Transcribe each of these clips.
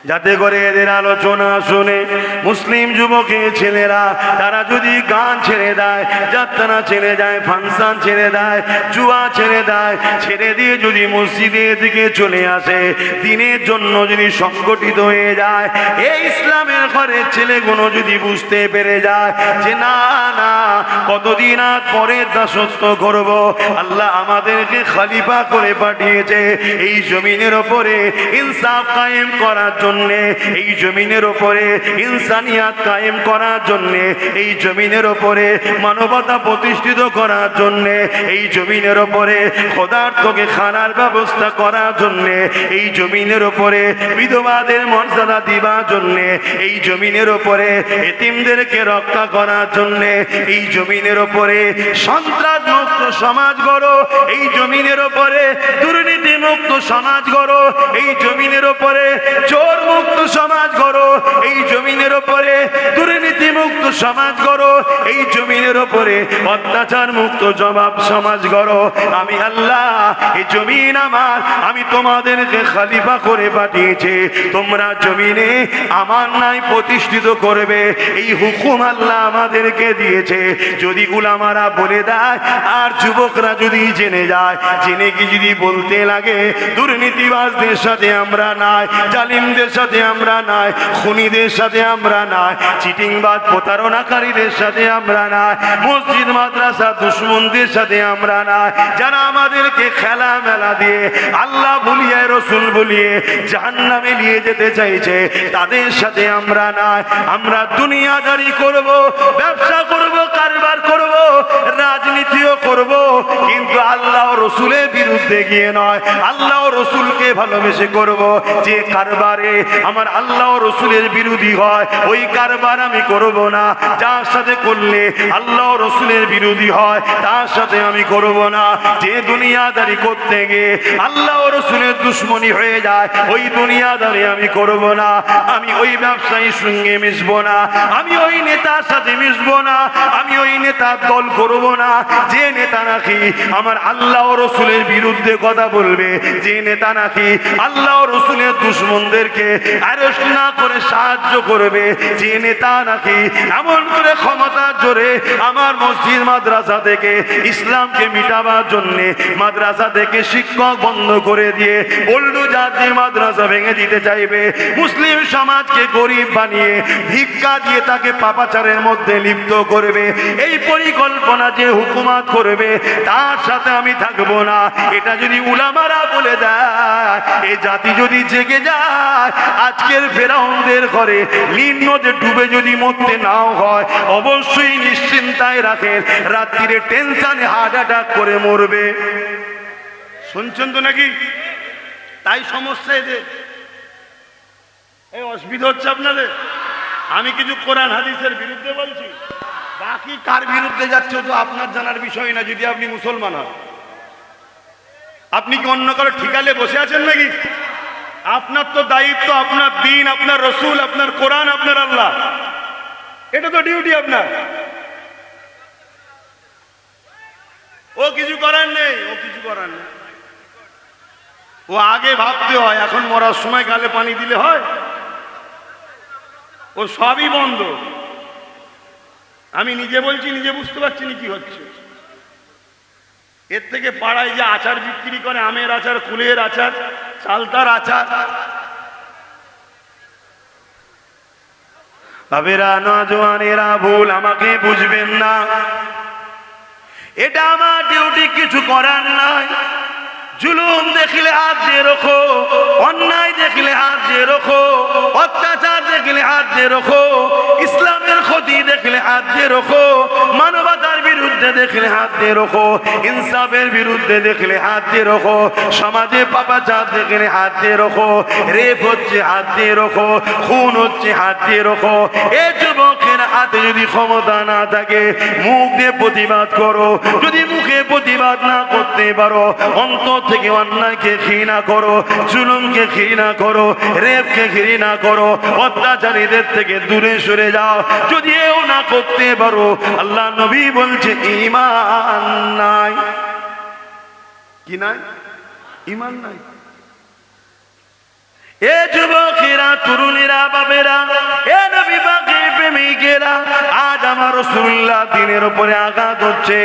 যাতে করে এদের আলোচনা শুনে মুসলিম যুবকের ছেলেরা তারা যদি গান ছেড়ে দেয়, যাত্রা ছেড়ে দেয়, ফাংশন ছেড়ে দেয়, জুয়া ছেড়ে দেয়, ছেড়ে দিয়ে যদি মসজিদের দিকে চলে আসে, দিনের জন্য যদি সংগঠিত হয়ে যায়, এই ইসলামের ঘরের ছেলেগুলো যদি বুঝতে পেরে যায় যে না না, কতদিন আগ পরে দাসত্ব করব, আল্লাহ আমাদেরকে খলিফা করে পাঠিয়েছে এই জমিনের ওপরে ইনসাফ কায়েম করার জন্য, এই জমিনের উপরে ইনসানিয়াত কায়েম করার জন্য, এই জমিনের উপরে মানবতা প্রতিষ্ঠিত করার জন্য, এই জমিনের উপরে খোদার্থকে খানার ব্যবস্থা করার জন্য, এই জমিনের উপরে বিধবাদের মর্যাদা দিবার জন্য, এই জমিনের উপরে এতিমদেরকে রক্ষা করার জন্য, এই জমিনের উপরে সন্ত্রাস মুক্ত সমাজ গড়ো, এই জমিনের উপরে দুর্নীতি মুক্ত সমাজ গড়ো, এই জমিনের উপরে চোর মুক্ত সমাজ গড়ো, এই জমিনের উপরে দুর্নীতি মুক্ত সমাজ গড়ো, এই জমিনের উপরে অত্যাচার মুক্ত জবাব সমাজ গড়ো। আমি আল্লাহ, এই জমিন আমার, আমি তোমাদেরকে খলিফা করে পাঠিয়েছি, তোমরা জমিনে আমার নাই প্রতিষ্ঠিত করবে, এই হুকুম আল্লাহ আমাদেরকে দিয়েছে। যদি উলামারা বলে দেয় আর যুবকরা যদি জেনে যায়, জেনে কি যদি বলতে লাগে দুর্নীতিবাজদের সাথে আমরা নাই, জালিমদের সাথে আমরা নাই, খুনিদের সাথে আমরা নাই, চিটিংবাজ প্রতারণাকারীদের সাথে আমরা নাই, মসজিদ মাদ্রাসা দুশমনদের সাথে আমরা নাই, যারা আমাদেরকে খেলা মেলা দিয়ে আল্লাহ বলিয়ে রসুল বলিয়ে জাহান্নামে নিয়ে যেতে চাইছে, তাদের সাথে আমরা নাই। আমরা দুনিয়াদারি করব, ব্যবসা করব, কারবার করব, রাজনীতিও করব, কিন্তু আল্লাহ রসুলের বিরুদ্ধে গিয়ে নয়, আল্লাহ রসুলকে ভালোবেসে করব। যে কারবারে আমার আল্লাহ রসুলের বিরোধী হয় ওই কারবার আমি করব না, যার সাথে করলে আল্লাহ রসুলের বিরোধী হয় তার সাথে আমি করব না। যে দুনিয়াদারি করতে গিয়ে আল্লাহ রসুলের দুশ্মনী হয়ে যায় ওই দুনিয়াদারি আমি করব না। আমি ওই ব্যবসায়ীর সঙ্গে মিশবো না, আমি ওই নেতার সাথে মিশবো না, আমি ওই নেতার দল করব না যে নেতা নাকি আমার আল্লাহ রসুলের বিরুদ্ধে কথা বলবে, যে নেতা নাকি আল্লাহ রসুলের দুশ্মনদেরকে আরেস্ট না করে সাহায্য করবে, যে নেতা নাকি এমন করে ক্ষমতার জোরে আমার মসজিদ মাদ্রাসা থেকে ইসলামকে মিটাবার জন্যে মাদ্রাসা থেকে শিক্ষক বন্ধ করে দিয়ে ওল্ডু জাতীয় মাদ্রাসা ভেঙে দিতে চাইবে, মুসলিম সমাজকে গরিব বানিয়ে ভিক্ষা দিয়ে তাকে পাপাচারের মধ্যে লিপ্ত করবে, এই পরিকল্পনা যে হুকুমত করবে তার সাথে আমি থাকবো না। এটা যদি উলামারা বলে দেয়, এই জাতি যদি জেগে যায়, আজকের ফেরাউনদের ঘরে নীল নদে ডুবে যদি মরতে নাও হয়, অবশ্যই নিশ্চিন্তায় রাখেন রাত্রিরে টেনশনে হার্ট অ্যাটাক করে মরবে। শুনছেন তো নাকি? তাই সমস্যা এদের, এই অসুবিধা হচ্ছে আপনাদের। আমি কিছু কোরআন হাদিসের বিরুদ্ধে বলছি, বাকি কার বিরুদ্ধে যাচ্ছে তো আপনার জানার বিষয় না। যদি আপনি মুসলমান হন, আপনি কি অন্য কারো ঠিকালে বসে আছেন নাকি? আপনার তো দায়িত্ব আপনার দিন, আপনার রসুল, আপনার কোরআন, আপনার আল্লাহ, এটা তো ডিউটি আপনার। ও কিছু করার নেই, ও কিছু করার নেই, ও আগে ভাবতে হয়, এখন মরার সময় গালে পানি দিলে হয়? ও সবই বন্ধ। আমি নিজে বলছি, নিজে বুঝতে পারছি না কি হচ্ছে। এর থেকে পাড়ায় যে আচার বিক্রি করে, আমের আচার, কুলের আচার, চালতার আচার, বাবেরা নওজওয়ানেরা ভুল আমাকে বুঝবেন না, এটা আমার ডিউটি, কিছু করার নাই। জুলুম দেখলে হাত দিয়ে রখো, অন্যায় দেখলে হাত দিয়ে রখো, অত্যাচার দেখলে হাত দিয়ে রখো, ইসলামের ক্ষতি দেখলে হাত দিয়ে রখো, মানবতার বিরুদ্ধে দেখলে হাত দিয়ে রখো, ইনসাফের বিরুদ্ধে দেখলে হাত দিয়ে রখো, সমাজে পাপাচার দেখলে হাত দিয়ে রখো, রেপ হচ্ছে হাত দিয়ে রখো, খুন হচ্ছে হাত দিয়ে রখো। এ যুবকের হাতে যদি ক্ষমতা না থাকে, মুখ দিয়ে প্রতিবাদ করো। যদি মুখে প্রতিবাদ না করতে পারো, অন্তর থেকে অন্যায়কে ঘৃণা করো, জুলুমকে ঘৃণা করো, রেপকে ঘৃণা করো, অত্যাচারীদের থেকে দূরে সরে যাও। যদি এও না করতে পারো, আল্লাহ নবী বলছে ঈমান নাই। কি নাই? ঈমান নাই। এ যুবকেরা, তরুণীরা, বাবেরা, এ নবী পাকের প্রেমিকেরা, আজ আমার রাসূলুল্লাহ দ্বীনের উপরে আঘাত হচ্ছে,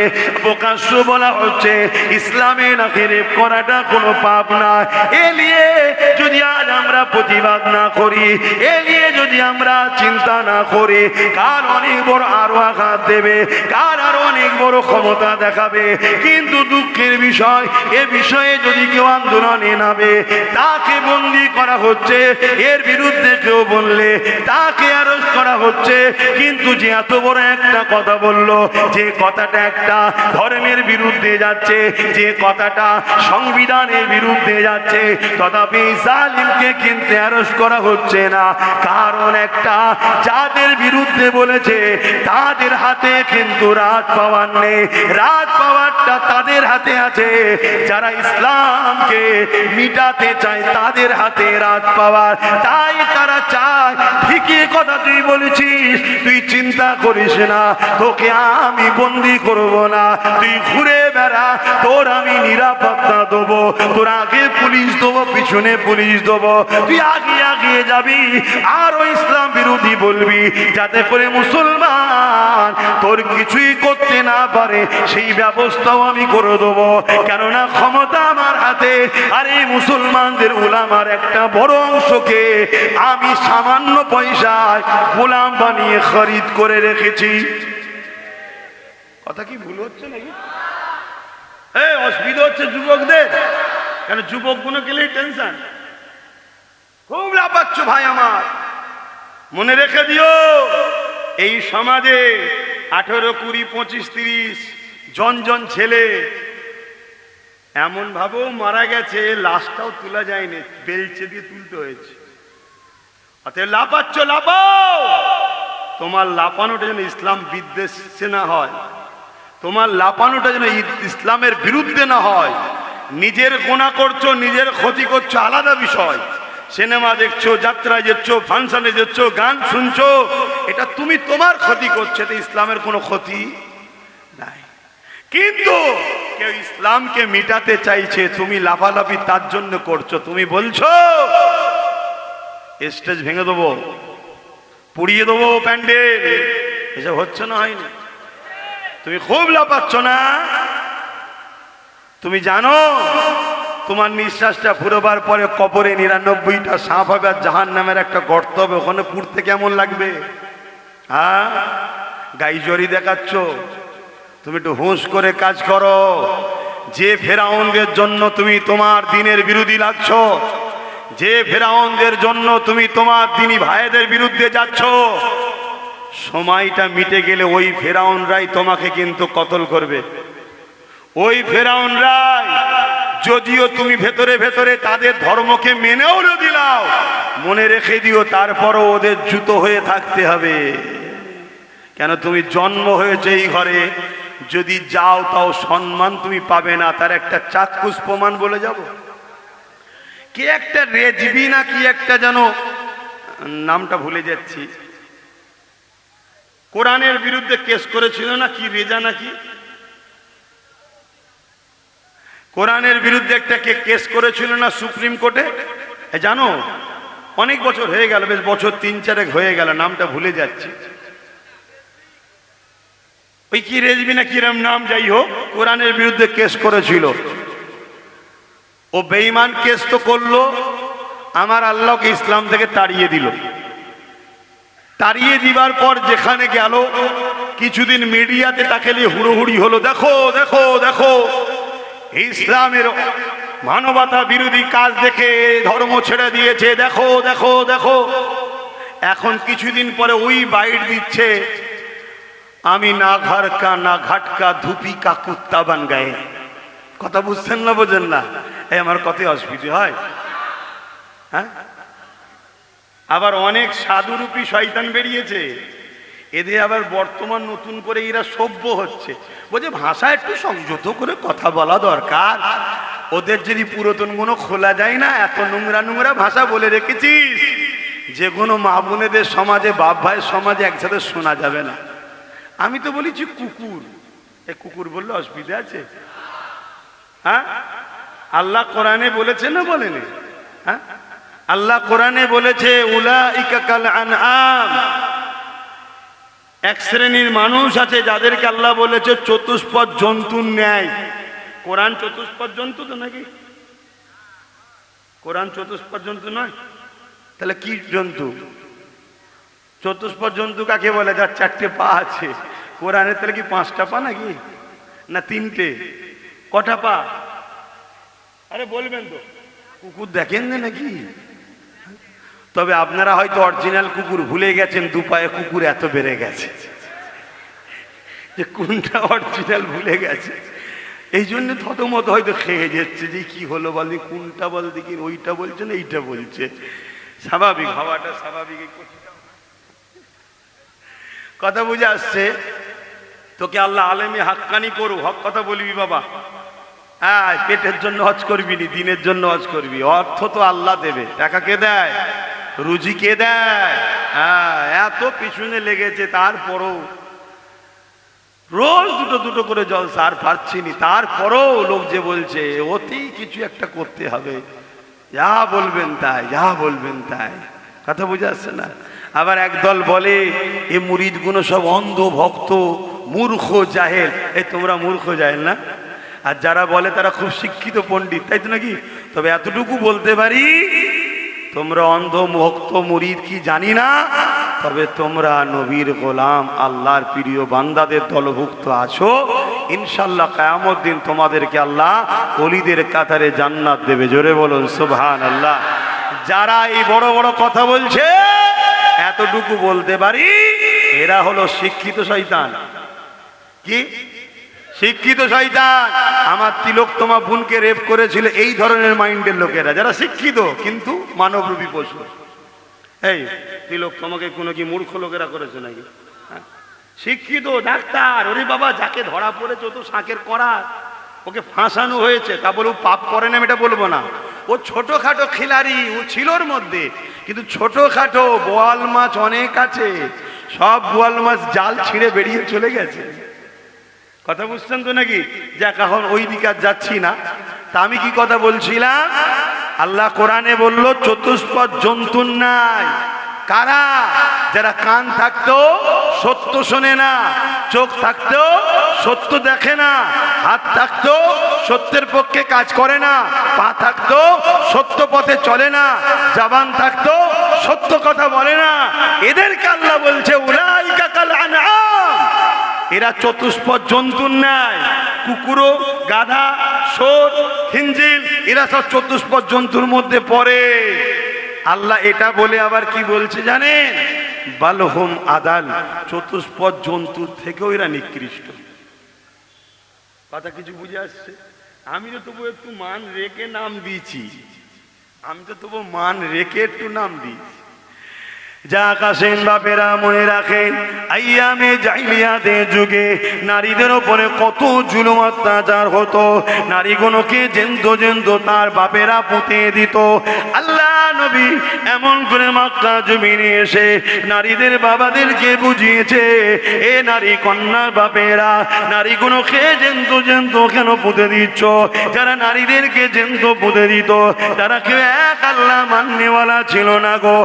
প্রকাশ্য বলা হচ্ছে ইসলামে নাকি রেপ করাটা কোনো পাপ না। এ নিয়ে যদি আজ আমরা প্রতিবাদ না করি, এ নিয়ে যদি আমরা চিন্তা না করি, কার অনেক বড় আরো আঘাত দেবে, কার আরো অনেক বড় ক্ষমতা দেখাবে। কিন্তু দুঃখের বিষয়, এ বিষয়ে যদি কেউ আন্দোলনে নামে, তাকে বন্দী করা হচ্ছে, এর বিরুদ্ধে কেউ বললে তাকে আরোস্ট করা হচ্ছে। কিন্তু যে এত বড় একটা কথা বললো, যে কথাটা একটা ধর্মের বিরুদ্ধে যাচ্ছে, যে কথাটা সংবিধানের বিরুদ্ধে যাচ্ছে, তথাপি জালিমকে কিন্তু আরোস্ট করা হচ্ছে না। কারণ একটা, যাদের বিরুদ্ধে বলেছে তাদের হাতে কিন্তু রাজ পাওয়ার নেই, রাজ পাওয়ারটা তাদের হাতে আছে। যারা ইসলামকে মিটাতে চায় তাদের হাতে রাজ পাওয়ার, তাই তারা চায়। ঠিকই কথা তুই বলেছিস, তুই চিন্তা করিস না, তোকে আমি বন্দি করব না, তুই ঘুরে বেড়া, তোর আমি নিরাপত্তা দেবো, তোর আগে পুলিশ দেবো, পিছনে পুলিশ দেবো, তুই আগে আগে যাবি আর ওই ইসলাম বিরোধী বলবি, যাতে করে মুসলমান তোর কিছুই করতে না পারে, সেই ব্যবস্থাও আমি করে দেবো। কেননা ক্ষমতা আমার হাতে, আর এই মুসলমানদের উলামার একটা বড় অংশকে আমি সামান্য পয়সায় গোলাম বানিয়ে খরিদ করে রেখেছি। কথা কি ভুল হচ্ছে নাকি? অসুবিধা হচ্ছে যুবকদের, কেন যুবকগুলো গেলেই টেনশন, খুব লাপাচ্ছ ভাই আমার। মনে রেখে দিও, এই সমাজে 18, 20, 25, 30 জন ছেলে এমন ভাবেও মারা গেছে, লাশটাও তোলা যায়নি, বেলচে দিয়ে তুলতে হয়েছে। অতএব লাপাচ্ছ, লাপাও। তোমার লাপানোটা যেন ইসলাম বিদ্বেষে না হয়, তোমার লাপানোটা যেন ইসলামের বিরুদ্ধে না হয়। নিজের গুনাহ করছো, নিজের ক্ষতি করছো আলাদা বিষয়। সিনেমা দেখছো, যাত্রায় যাচ্ছ, ফাংশনে যাচ্ছ, গান শুনছো, এটা তুমি তোমার ক্ষতি করছো, এটা ইসলামের কোনো ক্ষতি নাই। কিন্তু কেউ ইসলামকে মিটাতে চাইছে, তুমি লাফালাফি তার জন্য করছো। তুমি বলছো স্টেজ ভেঙে দেবো, পুড়িয়ে দেবো প্যান্ডেল, এসব হচ্ছে না, হয়নি? তুমি খুব লাফাচ্ছ না? তুমি জানো তোমার নিঃশ্বাসটা ফুরোবার পরে কবরে 99টা সাপ হবে, আর জাহান্নামের একটা গর্ত হবে, ওখানে পুড়তে কেমন লাগবে? হ্যাঁ, গাইজরি দেখাচ্ছ? তুমি একটু হুঁশ করে কাজ করো। যে ফেরাউনদের জন্য তুমি তোমার দিনের বিরোধী লাগছো, যে ফেরাউনদের জন্য তুমি তোমার দিনী ভাইদের বিরুদ্ধে যাচ্ছ, সময়টা মিটে গেলে ওই ফেরাউনরাই তোমাকে কিন্তু কতল করবে। ওই ফেরাউনরাই, যদিও তুমি ভেতরে ভেতরে তাদের ধর্মকে মেনেও দিলাও, মনে রেখে দিও তারপরও ওদের জুতো হয়ে থাকতে হবে। কেন, তুমি জন্ম হয়েছে এই ঘরে, যদি যাও তাও সম্মান তুমি পাবে না। তার একটা চাক্ষুষ প্রমাণ বলে যাব। কি একটা রেজবি না কি একটা, যেন নামটা ভুলে যাচ্ছি, কোরআনের বিরুদ্ধে কেস করেছিল না কি, রেজা নাকি, কোরআনের বিরুদ্ধে একটা কেস করেছিল না সুপ্রিম কোর্টে, জানো? অনেক বছর হয়ে গেল, বেশ বছর 3-4 হয়ে গেল, নামটা ভুলে যাচ্ছি। ওই কি রেজবি না কিরম নাম, যাই হোক, কোরআনের বিরুদ্ধে কেস করেছিল। ও বেঈমান কেস তো করলো, আমার আল্লাহকে ইসলাম থেকে তাড়িয়ে দিল। তাড়িয়ে দিবার পর যেখানে গেল, কিছুদিন মিডিয়াতে তাকে নিয়ে হুড়োহুড়ি হলো, দেখো দেখো দেখো, ইসলামের মানবতা বিরোধী কাজ দেখে ধর্ম ছেড়ে দিয়েছে, দেখো দেখো দেখো। এখন কিছুদিন পরে ওই বাইট দিচ্ছে, আমি না ঘর কা না ঘাট কা, ধুপি কা কুত্তা বান গায়ে। কথা বুঝছেন না, বোঝেন না? এই আমার কথাই অসুবিধে হয়। হ্যাঁ, আবার অনেক সাধুরূপী শয়তান বেরিয়েছে, এদের আবার বর্তমান নতুন করে এরা সভ্য হচ্ছে, বলছে ভাষা একটু সংযত করে কথা বলা দরকার। ওদের যদি পুরাতন গুলো খোলা যায় না, এত নোংরা নোংরা ভাষা বলে রেখেছিস, যে কোনো মা বোনেদের সমাজে, বাপ ভাইয়ের সমাজে একসাথে শোনা যাবে না। আমি তো বলেছি কুকুর, এ কুকুর বললে অসুবিধা আছে? হ্যাঁ, আল্লাহ কোরআনে বলেছে না বলেনি? হ্যাঁ, আল্লাহ কোরআনে বলেছে উলাইকা কাল আনআম, এক শ্রেণীর মানুষ আছে যাদেরকে আল্লাহ বলেছে চতুষ্পদ জন্তুর ন্যায়। কোরআন চতুষ্পদ জন্তু তো নাকি? কোরআন চতুষ্পদ জন্তু নয়, তাহলে কি জন্তু? চতুষ্পদ জন্তু কাকে বলে? যার চারটে পা আছে। কোরআনের তাহলে কি পাঁচটা পা নাকি, না তিনটে? কটা পা? আরে বলবেন তো। কুকুর দেখেন না নাকি? তবে আপনারা হয়তো অরিজিনাল কুকুর ভুলে গেছেন, দুপায়ে কুকুর এত বেড়ে গেছে যে কোনটা অরিজিনাল ভুলে গেছে। এই জন্য থতমত হয়তো খেয়ে যাচ্ছে যে কি হলো বলি, কোনটা বল দেখি, ওইটা বলছে না এইটা বলছে। স্বাভাবিক হওয়াটা স্বাভাবিক। কথা বুঝে আসছে? তোকে আল্লাহ আলেমে হাক্কানি করু, হক কথা বলবি বাবা। হ্যাঁ, পেটের জন্য হজ করবি নি, দিনের জন্য হজ করবি। অর্থ তো আল্লাহ দেবে, টাকা কে দেয়? রুজি কে দেয়? হ্যাঁ, এত পিছনে লেগেছে, তারপরও রোজ দুটো দুটো করে জলসা, আর পারছি নি, তারপরও লোক যে বলছে অতি কিছু একটা করতে হবে, যা বলবেন তাই, যা বলবেন তাই। কথা বুঝে আসছে না? আবার একদল বলে এ মুরিদগুলো সব অন্ধ ভক্ত, মূর্খ জাহেল। এই তোমরা মূর্খ জাহেল না? আর যারা বলে তারা খুব শিক্ষিত পণ্ডিত, তাই তো নাকি? তবে এতটুকু বলতে পারি, তোমরা অন্ধ ভক্ত মুরিদ কি জানি না, তবে তোমরা নবীর গোলাম, আল্লাহর প্রিয় বান্দাদের দলভুক্ত আছো। ইনশাল্লাহ কিয়ামত দিন তোমাদেরকে আল্লাহ ওলিদের কাতারে জান্নাত দেবে। জোরে বলুন সুবহানাল্লাহ। যারা এই বড় বড় কথা বলছে, এতটুকু বলতে পারি, এরা হলো শিক্ষিত শয়তান। কি শিক্ষিত শয়তান? আমার তিলক তোমার বোনকে রেপ করেছিল, এই ধরনের মাইন্ডের লোকেরা, যারা শিক্ষিত কিন্তু মানবরূপী পশু। এই তিলক তোমাকে কোনো কি মূর্খ লোকেরা করেছে নাকি? শিক্ষিত ডাক্তার, ওরে বাবা, যাকে ধরা পড়েছে ও তো শাঁকের করা, ওকে ফাঁসানো হয়েছে, তা বলে ও পাপ করে না এটা বলবো না। ও ছোটখাটো খিলাড়ি, ও ছিল ওর মধ্যে, কিন্তু ছোটখাটো বোয়াল মাছ অনেক আছে, সব বোয়াল মাছ জাল ছিঁড়ে বেরিয়ে চলে গেছে। কথা বুঝছেন তো নাকি? যাক, এখন ওই দিকে আর যাচ্ছি না। তা আমি কি কথা বলছিলাম? আল্লাহ কোরআনে বলল চতুষ্পদ জন্তুর নাই। কারা? যারা কান থাকতো সত্য শোনে না, চোখ থাকতো সত্য দেখে না, হাত থাকতো সত্যের পক্ষে কাজ করে না, পা থাকতো সত্য পথে চলে না, জবান থাকতো সত্য কথা বলে না, এদেরকে আল্লাহ বলছে উলাইকা কাল আনআম, এরা চতুষ্পদ জন্তুর নাই। কুকুরও, গাধা, শুয়োর, খিঞ্জিল, এরা সব চতুষ্পদ জন্তুর মধ্যে পড়ে। আল্লাহ এটা বলে আবার কি বলছে জানেন? বালহুম আদাল, চতুষ্পদ জন্তুর থেকেও এরা নিকৃষ্ট। কথা কিছু বুঝে আসছে? আমি তো তবু একটু মান রেখে নাম দিয়েছি, একটু নাম দিয়েছি। যা কাশেন বাপেরা মনে রাখেন, আইয়ামে জাইলিয়াতের যুগে নারীদের ওপরে কত জুলুম অত্যাচার হতো। নারীগুলোকে জেন্ত জেন্ত তার বাপেরা পুঁতে দিত। আল্লাহ নবী এমন করে মক্কা জমিনে এসে নারীদের বাবাদেরকে বুঝিয়েছে, এ নারী কন্যার বাপেরা, নারীগুলোকে জেন্ত জেন্ত কেন পুঁতে দিচ্ছ? যারা নারীদেরকে জেন্ত পুঁতে দিত তারা কেউ এক আল্লাহ মাননেওয়ালা ছিল না গো।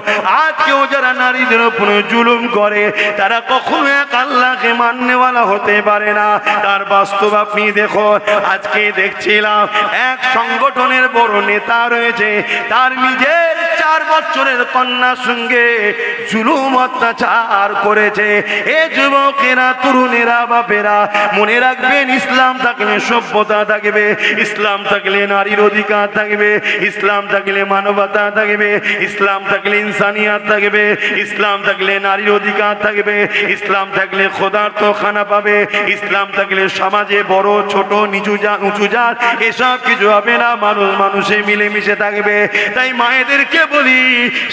আজকেও যারা নারীদের উপরে জুলুম করে তারা কখনো এক আল্লাহকে মাননেওয়ালা হতে পারে না। তার বাস্তব আপনি দেখো, আজকে দেখছিলাম এক সংগঠনের বড় নেতা রয়েছে, তার নিজের 4 বছরের কন্যার সঙ্গে জুলুম অত্যাচার করেছে। এ যুবকেরা, তরুণেরা, বাপেরা মনে রাখবেন, ইসলাম থাকলে সভ্যতা থাকবে, ইসলাম থাকলে নারীর অধিকার থাকবে, ইসলাম থাকলে মানবতা থাকবে, ইসলাম থাকলে ইনসানিয়াত থাকবে, ইসলাম থাকলে নারীর অধিকার থাকবে, ইসলাম থাকলে খোদার তো খানা পাবে, ইসলাম থাকলে সমাজে বড় ছোট নিচু জাত উঁচু জাত এসব কিছু হবে না, মানুষ মানুষে মিলেমিশে থাকবে। তাই মায়েদেরকে বলি,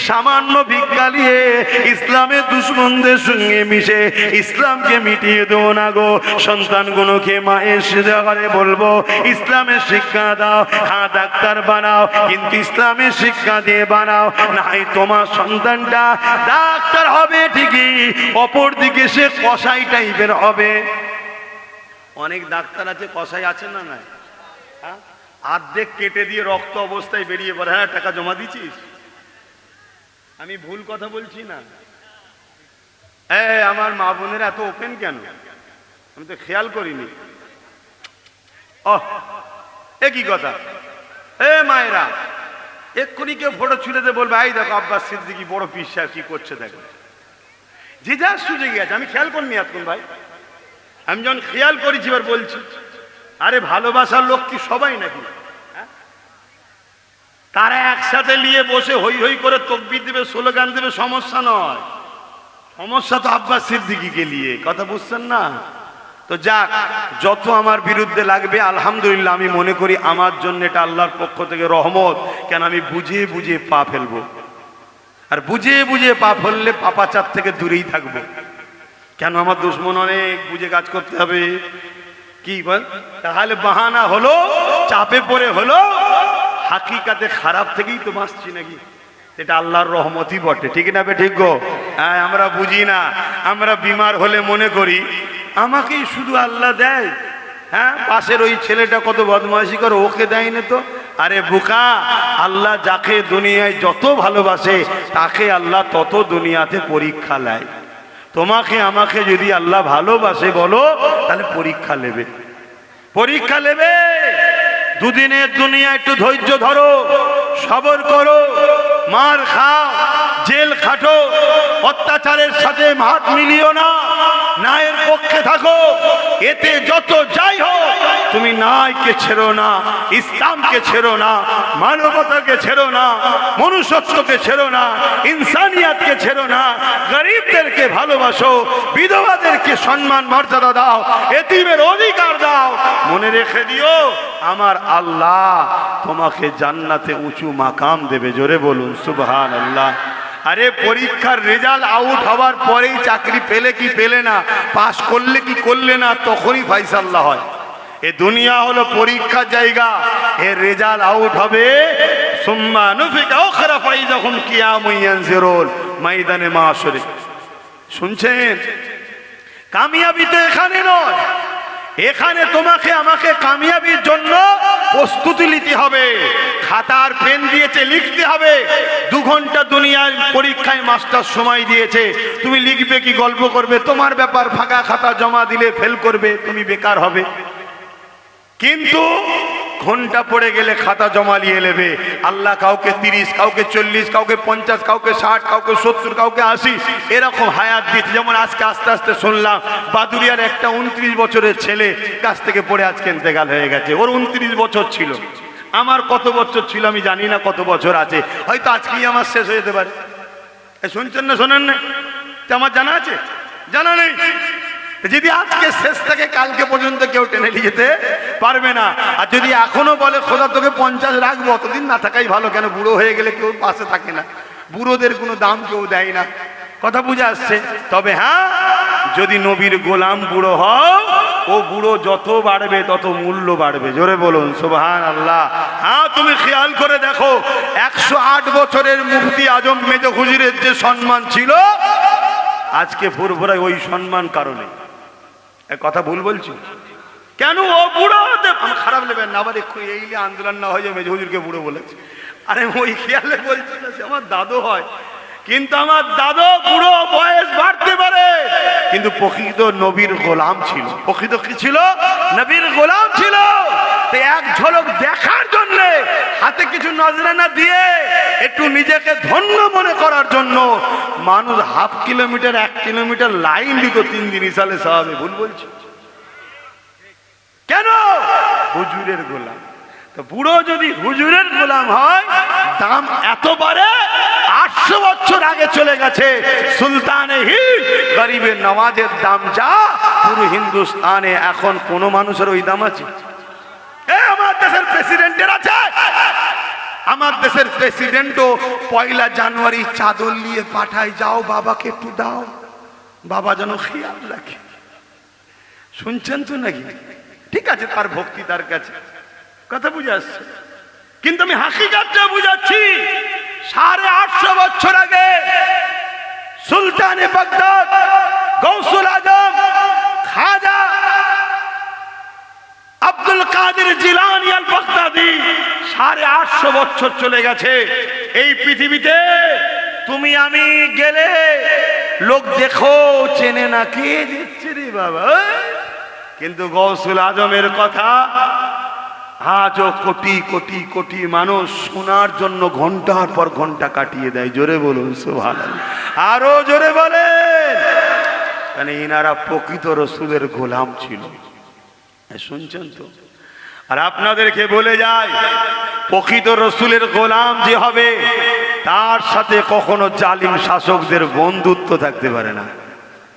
সামান্য ভিক্ষা নিয়ে ইসলামের দুশ্মনদের সঙ্গে মিশে ইসলামকে মিটিয়ে দেও না গো। সন্তানগুলোকে মায়ের ঘরে বলবো ইসলামের শিক্ষা দাও। হ্যাঁ, ডাক্তার বানাও, কিন্তু ইসলামের শিক্ষা দিয়ে বানাও, নাই তোমার সন্তানটা ডাক্তার হবে ঠিকই, অপর দিকে সে কসাই টাইপের হবে। অনেক ডাক্তার আছে, কসাই আছে না নাই? অর্ধেক কেটে দিয়ে রক্ত অবস্থায় বেরিয়ে পড়ে, হ্যাঁ টাকা জমা দিছিস, আমি ভুল কথা বলছি না? আমার মা বোনেরা এত ওপেন কেন? আমি তো খেয়াল করিনি। এ কি কথা? মায়েরা এক্ষুনি কেউ ফটো ছুড়ে বলবে এই দেখো আব্বাস সিদ্দিকী বড় পীর সাহেব কি করছে দেখো। যে যার সুযোগে আছে, আমি খেয়াল করিনি এতক্ষণ ভাই। আমি যখন খেয়াল করেছি এবার বলছি, আরে ভালোবাসার লোক কি সবাই নাকি? তারা একসাথে নিয়ে বসে হই হই করে তকবির দেবে, স্লোগান দেবে, সমস্যা নয়। সমস্যা তো আব্বাস সিদ্দিকীকে নিয়ে, কথা বুঝছেন না? তো যাক, যত আমার বিরুদ্ধে লাগবে আলহামদুলিল্লাহ আমি মনে করি আমার জন্য এটা আল্লাহর পক্ষ থেকে রহমত। কেন আমি বুঝে বুঝে পা ফেলবো, আর বুঝে বুঝে পা ফেললে পাপাচার থেকে দূরেই থাকবো। কেন আমার দুশ্মন অনেক বুঝে কাজ করতে হবে। কি বল? তাহলে বাহানা হলো, চাপে পড়ে হলো, হাকিকাতে খারাপ থেকেই তো বাঁচছি নাকি? এটা আল্লাহর রহমতই বটে, ঠিক না? ঠিক গো? হ্যাঁ, আমরা বুঝি না। আমরা বিমার হলে মনে করি আমাকেই শুধু আল্লাহ দেয়। হ্যাঁ, পাশের ওই ছেলেটা কত বদমাইশি করে, ওকে দেয় না তো। আরে বোকা, আল্লাহ যাকে দুনিয়ায় যত ভালোবাসে তাকে আল্লাহ তত দুনিয়াতে পরীক্ষা নেয়। তোমাকে আমাকে যদি আল্লাহ ভালোবাসে বলো, তাহলে পরীক্ষা নেবে, পরীক্ষা নেবে। দুদিনের দুনিয়া একটু ধৈর্য ধরো, সবর করো, মার খাও, জেল খাটো, অত্যাচারের সাথে হাত মিলিও না, ন্যায়ের পক্ষে থাকো। এতে যত যাই হোক তুমি ন্যায়কে ছেড়ো না, ইসলামকে ছেড়ো না, মানবতাকে ছেড়ো না, মনুষ্যত্বকে ছেড়ো না, ইনসানিয়াতকে ছেড়ো না। গরিবদেরকে ভালোবাসো, বিধবাদেরকে সম্মান মর্যাদা দাও, এতিমের অধিকার দাও। মনে রেখে দিও আমার আল্লাহ তোমাকে জান্নাতে উঁচু মাকাম দেবে। জোরে বলুন সুবহানাল্লাহ। আরে পরীক্ষার রেজাল্ট আউট হওয়ার পরেই চাকরি পেলে কি পেলে না, পাস করলে কি করলে না, তখনই ফাইসাল্লাহ হয়। এ দুনিয়া হলো পরীক্ষার জায়গা। এর রেজাল্ট আউট হবে সুম্মা নুফিকা উখরা ফাইযাহুম কিয়ামুন ইয়ানজিরুন ময়দানে মাশরে। শুনছেন? কামিয়াবি তো এখানে নয়, এখানে তোমাকে আমাকে কামিয়াবির জন্য প্রস্তুতি নিতে হবে। খাতার পেন দিয়েছে, লিখতে হবে। 2 ঘন্টা দুনিয়ার পরীক্ষায় মাস্টার সময় দিয়েছে, তুমি লিখবে কি গল্প করবে তোমার ব্যাপার। ফাঁকা খাতা জমা দিলে ফেল করবে, তুমি বেকার হবে। কিন্তু ঘন্টা পড়ে গেলে খাতা জমা নিয়ে নেবে। আল্লাহ কাউকে 30, কাউকে 40, কাউকে 50, কাউকে 60, কাউকে 70, কাউকে 80 এরকম হায়াত দিচ্ছে। যেমন আজকে আস্তে আস্তে শুনলাম বাদুরিয়ার একটা 29 বছরের ছেলে কাছ থেকে পড়ে আজকে ইন্তেকাল হয়ে গেছে। ওর 29 বছর ছিল, আমার কত বছর ছিল আমি জানি না, কত বছর আছে, হয়তো আজকেই আমার শেষ হয়ে যেতে পারে। শুনছেন না শোনেন না? আমার জানা আছে? জানা নেই। যদি আজকে শেষ থেকে কালকে পর্যন্ত কেউ টেনে নিয়ে যেতে পারবে না। আর যদি এখনো বলে খোদা তোকে 50 রাখবো, অতদিন না থাকাই ভালো। কেন? বুড়ো হয়ে গেলে কেউ পাশে থাকে না, বুড়োদের কোনো দাম কেউ দেয় না। কথা বুঝে আসছে? তবে হ্যাঁ, যদি নবীর গোলাম বুড়ো হও, ও বুড়ো যত বাড়বে তত মূল্য বাড়বে। জোরে বলুন সুবহানাল্লাহ। হ্যাঁ, তুমি খেয়াল করে দেখো 108 বছরের মুফতি আজম মেজো হুজুরের যে সম্মান ছিল, আজকে ফুরফুরায় ওই সম্মান কারণে। কথা ভুল বলছি? কেন? ও বুড়ো হতে খারাপ নেবেন না, আবার একটু এই আন্দোলন না হয় যে মেজো হুজুরকে বুড়ো বলেছে। আরে ওই খেয়ালে বলছি না, সে আমার দাদু হয়, কিন্তু আমার দাদু বুড়ো, বয়স বাড়তে পারে, কিন্তু প্রকৃত নবীর গোলাম ছিল। প্রকৃত কি ছিল? নবীর গোলাম ছিল। এক ঝলক দেখার জন্য, হাতে কিছু নজরানা দিয়ে একটু নিজেকে ধন্য মনে করার জন্য মানুষ হাফ কিলোমিটার 1 কিলোমিটার লাইন দিত 3 দিন ইসালে সাহাবে। ভুল বলছি? কেন? হুজুরের গোলাম। তো বুড়ো যদি হুজুরের গোলাম হয়, দাম এত বাড়ে। 800 বছর আগে চলে গেছে সুলতানে হিন্দ গরিবের নওয়াজের দাম যা, পুরো হিন্দুস্তানে এখন কোন মানুষের ওই দাম আছে? আমার দেশের প্রেসিডেন্টের আছে। আমার দেশের প্রেসিডেন্টও 1 জানুয়ারি চাদর নিয়ে পাঠায়, যাও বাবাকে একটু দাও, বাবা যেন খেয়াল রাখে। শুনছেন তো নাকি? ঠিক আছে, তার ভক্তি তার কাছে, কথা বুঝে আসছে। কিন্তু আমি হাকিকাতটা বুঝাচ্ছি। 850 বছর আগে সুলতানে বাগদাদ গৌসুল আজম খাজা আব্দুল কাদের জিলানী আল বাগদাদি 850 বছর চলে গেছে। এই পৃথিবীতে তুমি আমি গেলে লোক দেখো চেনে না, কে দিচ্ছে রে বাবা। কিন্তু গৌসুল আজমের কথা আজও কোটি কোটি কোটি মানুষ শোনার জন্য ঘন্টার পর ঘন্টা কাটিয়ে দেয়। জোরে বলুন সুবহানাল্লাহ, আরো জোরে বলেন। মানে ইনারা প্রকৃত রসুলের গোলাম ছিল। শুনছেন তো? আর আপনাদেরকে বলে যায়, প্রকৃত রসুলের গোলাম যে হবে তার সাথে কখনো জালিম শাসকদের বন্ধুত্ব থাকতে পারে না।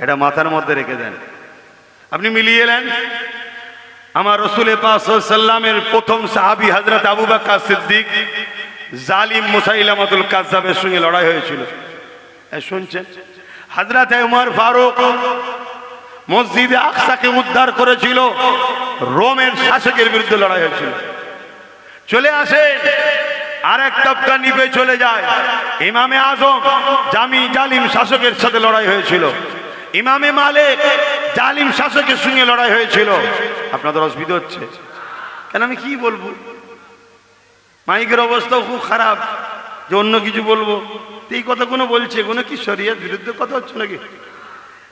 এটা মাথার মধ্যে রেখে দেন। আপনি মিলিয়ে নেন, আমার রসুলের পাক সাল্লাল্লাহু আলাইহি ওয়াসাল্লামের প্রথম সাহাবী হযরত আবু বকর সিদ্দিক জালিম মুসাইলামাতুল কাজ্জাবের সঙ্গে লড়াই হয়েছিল। শুনছেন? হযরত উমর ফারুক মসজিদে আকসাকে উদ্ধার করেছিল, রোমের শাসকের বিরুদ্ধে লড়াই হয়েছিল। চলে আসেন, আরেক তবকা নিভে চলে যায়। ইমামে আজম জালিম শাসকের সাথে লড়াই হয়েছিল। ইমামে মালিক জালিম শাসকের সঙ্গে লড়াই হয়েছিল। আপনাদের অসুবিধা হচ্ছে কেন? আমি কি বলবো? মাইকের অবস্থাও খুব খারাপ যে অন্য কিছু বলবো। এই কথা কোনো বলছে, কোনো কি শরিয়ত বিরুদ্ধে কথা হচ্ছে নাকি?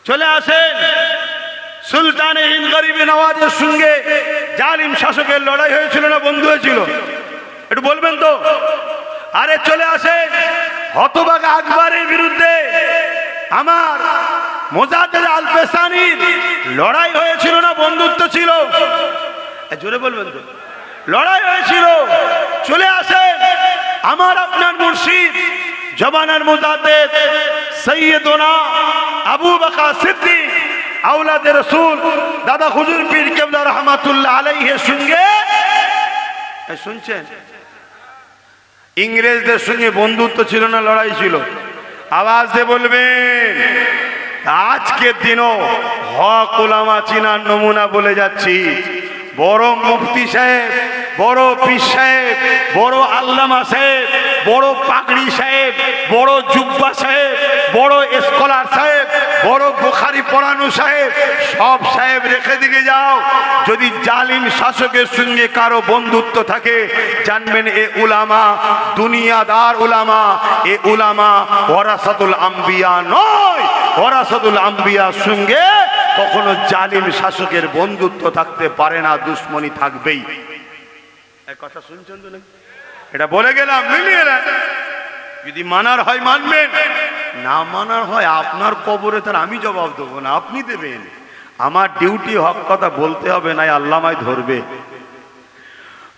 চলে আসেন, সুলতানে হিন্দ গরিবে নওয়াজের সঙ্গে জালিম শাসকের লড়াই হয়েছিল না বন্ধু হয়েছিল? একটু বলবেন তো? আরে চলে আসেন, হতভাগা আকবরের বিরুদ্ধে আমার মোজাদ্দেদ আল পেসানির লড়াই হয়েছিল না বন্ধুত্ব ছিল? জোরে বলবেন তো? লড়াই হয়েছিল। চলে আসেন, আমার আপনার মুর্শিদ জবানার মুজাদ্দেদ সৈয়দনা আবু বকর সিদ্দিক আওলাদে রাসূল দাদা হুজুর পীর কেবলা রহমাতুল্লাহ আলাইহির সঙ্গে, শুনছেন, ইংরেজদের সঙ্গে বন্ধুত্ব ছিল না লড়াই ছিল? আওয়াজ দিয়ে বলবেন। আজকের দিনও হক উলামা চিনার নমুনা বলে যাচ্ছি। বড় মুফতি সাহেব, বড় পীর সাহেব, বড় আল্লামা সাহেব, বড় পাগড়ি সাহেব, বড় জুব্বা সাহেব, বড় স্কলার সাহেব, বড় বুখারী পড়ানো সাহেব, সব সাহেব রেখে দিকে যাও। যদি জালিম শাসকের সঙ্গে কারো বন্ধুত্ব থাকে, জানবেন এ উলামা দুনিয়াদার উলামা, এ উলামা ওয়ারাসাতুল আম্বিয়া নয়। ওয়ারাসাতুল আম্বিয়ার সঙ্গে কখনো জালিম শাসকের বন্ধুত্ব থাকতে পারে না, দুশ্মনী থাকবেই। এই কথা শুনছেন তো? এটা বলে গেলাম, মিলিয়ে নেন। যদি মানার হয় মানবেন, না মানার হয় আপনার কবরে তার আমি জবাব দেবো না, আপনি দেবেন। আমার ডিউটি হক কথা বলতে হবে, না আল্লাহ আমায় ধরবে।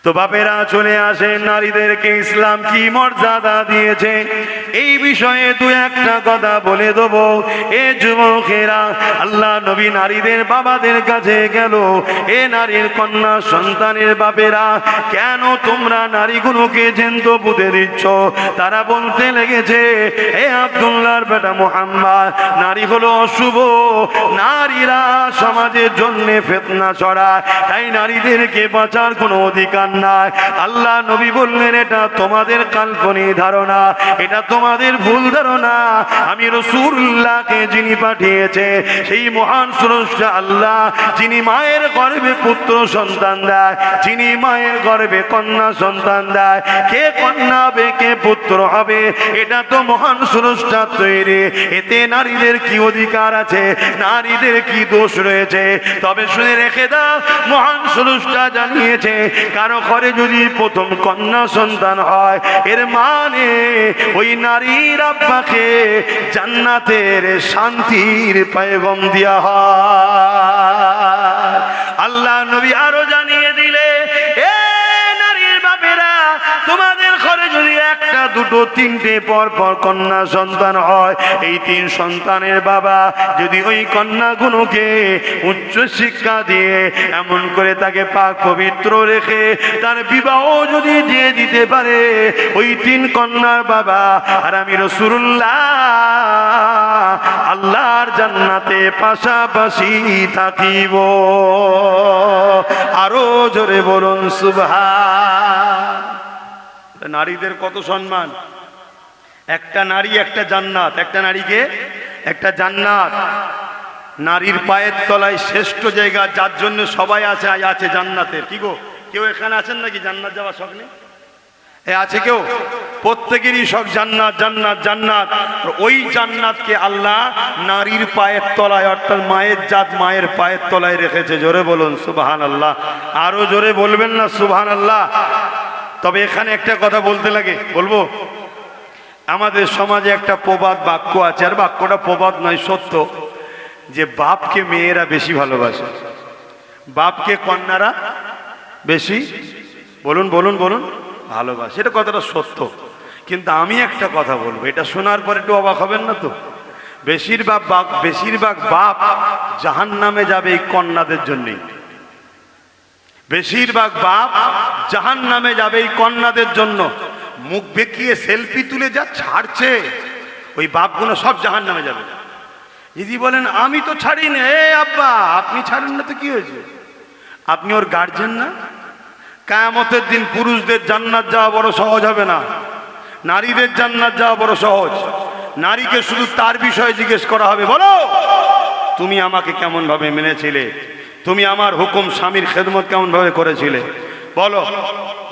তো বাপেরা চলে আসে, নারীদেরকে ইসলাম কি মর্যাদা দিয়েছে এই বিষয়ে দু একটা কথা বলে দেব। এ যুবকেরা, আল্লাহ নবী নারীদের বাবাদের কাছে গেল, এ নারীর কন্যা সন্তানের বাপেরা, কেন তোমরা নারীগুলোকে জ্যান্ত পুঁতে দিচ্ছ? তারা বলতে লেগেছে, হে আব্দুল্লাহর বেটা মুহাম্মদ, নারী হলো অশুভ, নারীরা সমাজের জন্য ফিতনা ছড়ায়, তাই নারীদেরকে বাঁচার কোনো অধিকার নাই। আল্লাহ নবী বললেন, এটা তোমাদের কাল্পনিক ধারণা, এটা তোমাদের ভুল ধারণা। আমি রাসূলুল্লাহকে যিনি পাঠিয়েছে, সেই মহান স্রষ্টা আল্লাহ, যিনি মায়ের গর্ভে পুত্র সন্তান দেয়, যিনি মায়ের গর্ভে কন্যা সন্তান দেয়, কে কন্যা হবে কে পুত্র হবে এটা তো মহান স্রষ্টা তৈরি। এতে নারীদের কি অধিকার আছে, নারীদের কি দোষ রয়েছে? তবে শুনে রেখে দাও, মহান স্রষ্টা জানিয়েছে, কারো ঘরে যদি প্রথম কন্যা সন্তান হয়, এর মানে ওই নারীর আব্বাকে জান্নাতের শান্তির পয়গাম দেয়া হয়। আল্লাহ নবী আরো জানিয়ে দিলে, এ নারীর বাপেরা, তোমাদের ঘরে যদি একটা দুটো তিনটে পর পর কন্যা সন্তান হয়, এই তিন সন্তানের বাবা যদি ওই কন্যাগুলোকে উচ্চ শিক্ষা দিয়ে এমন করে তাকে পাক পবিত্র রেখে তার বিবাহ যদি দিয়ে দিতে পারে, ওই তিন কন্যার বাবা আর আমি রাসূলুল্লাহ আল্লাহর জান্নাতে পাশাপাশি থাকিব। আরো জোরে বলুন সুবহান। নারীদের কত সম্মান! একটা নারী একটা জান্নাত, একটা নারীকে একটা জান্নাত। নারীর পায়ের তলায় শ্রেষ্ঠ জায়গা, যার জন্য সবাই আছে জান্নাতের। কি গো, কেউ এখানে আছেন নাকি জান্নাত যাওয়ার শখ নেই? এ আছে কেউ? প্রত্যেকেরই সব জান্নাত জান্নাত জান্নাত। ওই জান্নাতকে আল্লাহ নারীর পায়ের তলায়, অর্থাৎ মায়ের জাত মায়ের পায়ের তলায় রেখেছে। জোরে বলুন সুবহানাল্লাহ। আরো জোরে বলবেন না সুবহানাল্লাহ? তবে এখানে একটা কথা বলতে লাগে, বলবো। আমাদের সমাজে একটা প্রবাদ বাক্য আছে, আর বাক্যটা প্রবাদ নয়, সত্য, যে বাপকে মেয়েরা বেশি ভালোবাসে, বাপকে কন্যারা বেশি, বলুন বলুন বলুন, ভালোবাসে। এটা কথাটা সত্য। কিন্তু আমি একটা কথা বলবো, এটা শোনার পরে একটু অবাক হবেন না তো? বেশিরভাগ বাপ জাহান্নামে যাবে এই কন্যাদের জন্যই। বেশিরভাগ বাপ জাহান্নামে যাবে এই কন্যাদের জন্য। মুখ বেঁকিয়ে সেলফি তুলে যা ছাড়ছে, ওই বাপগুলো সব জাহান্নামে যাবে। যদি বলেন আমি তো ছাড়ি না, এ আব্বা আপনি ছাড়েন না তো কি হয়েছে? আপনি ওর গার্জেন না? কিয়ামতের দিন পুরুষদের জান্নাত যাওয়া বড় সহজ হবে না, নারীদের জান্নাত যাওয়া বড় সহজ। নারীকে শুধু তার বিষয়ে জিজ্ঞেস করা হবে, বলো তুমি আমাকে কেমন ভাবে মেনেছিলে, তুমি আমার হুকুম স্বামীর খেদমত কেমন ভাবে করেছিলে, বলো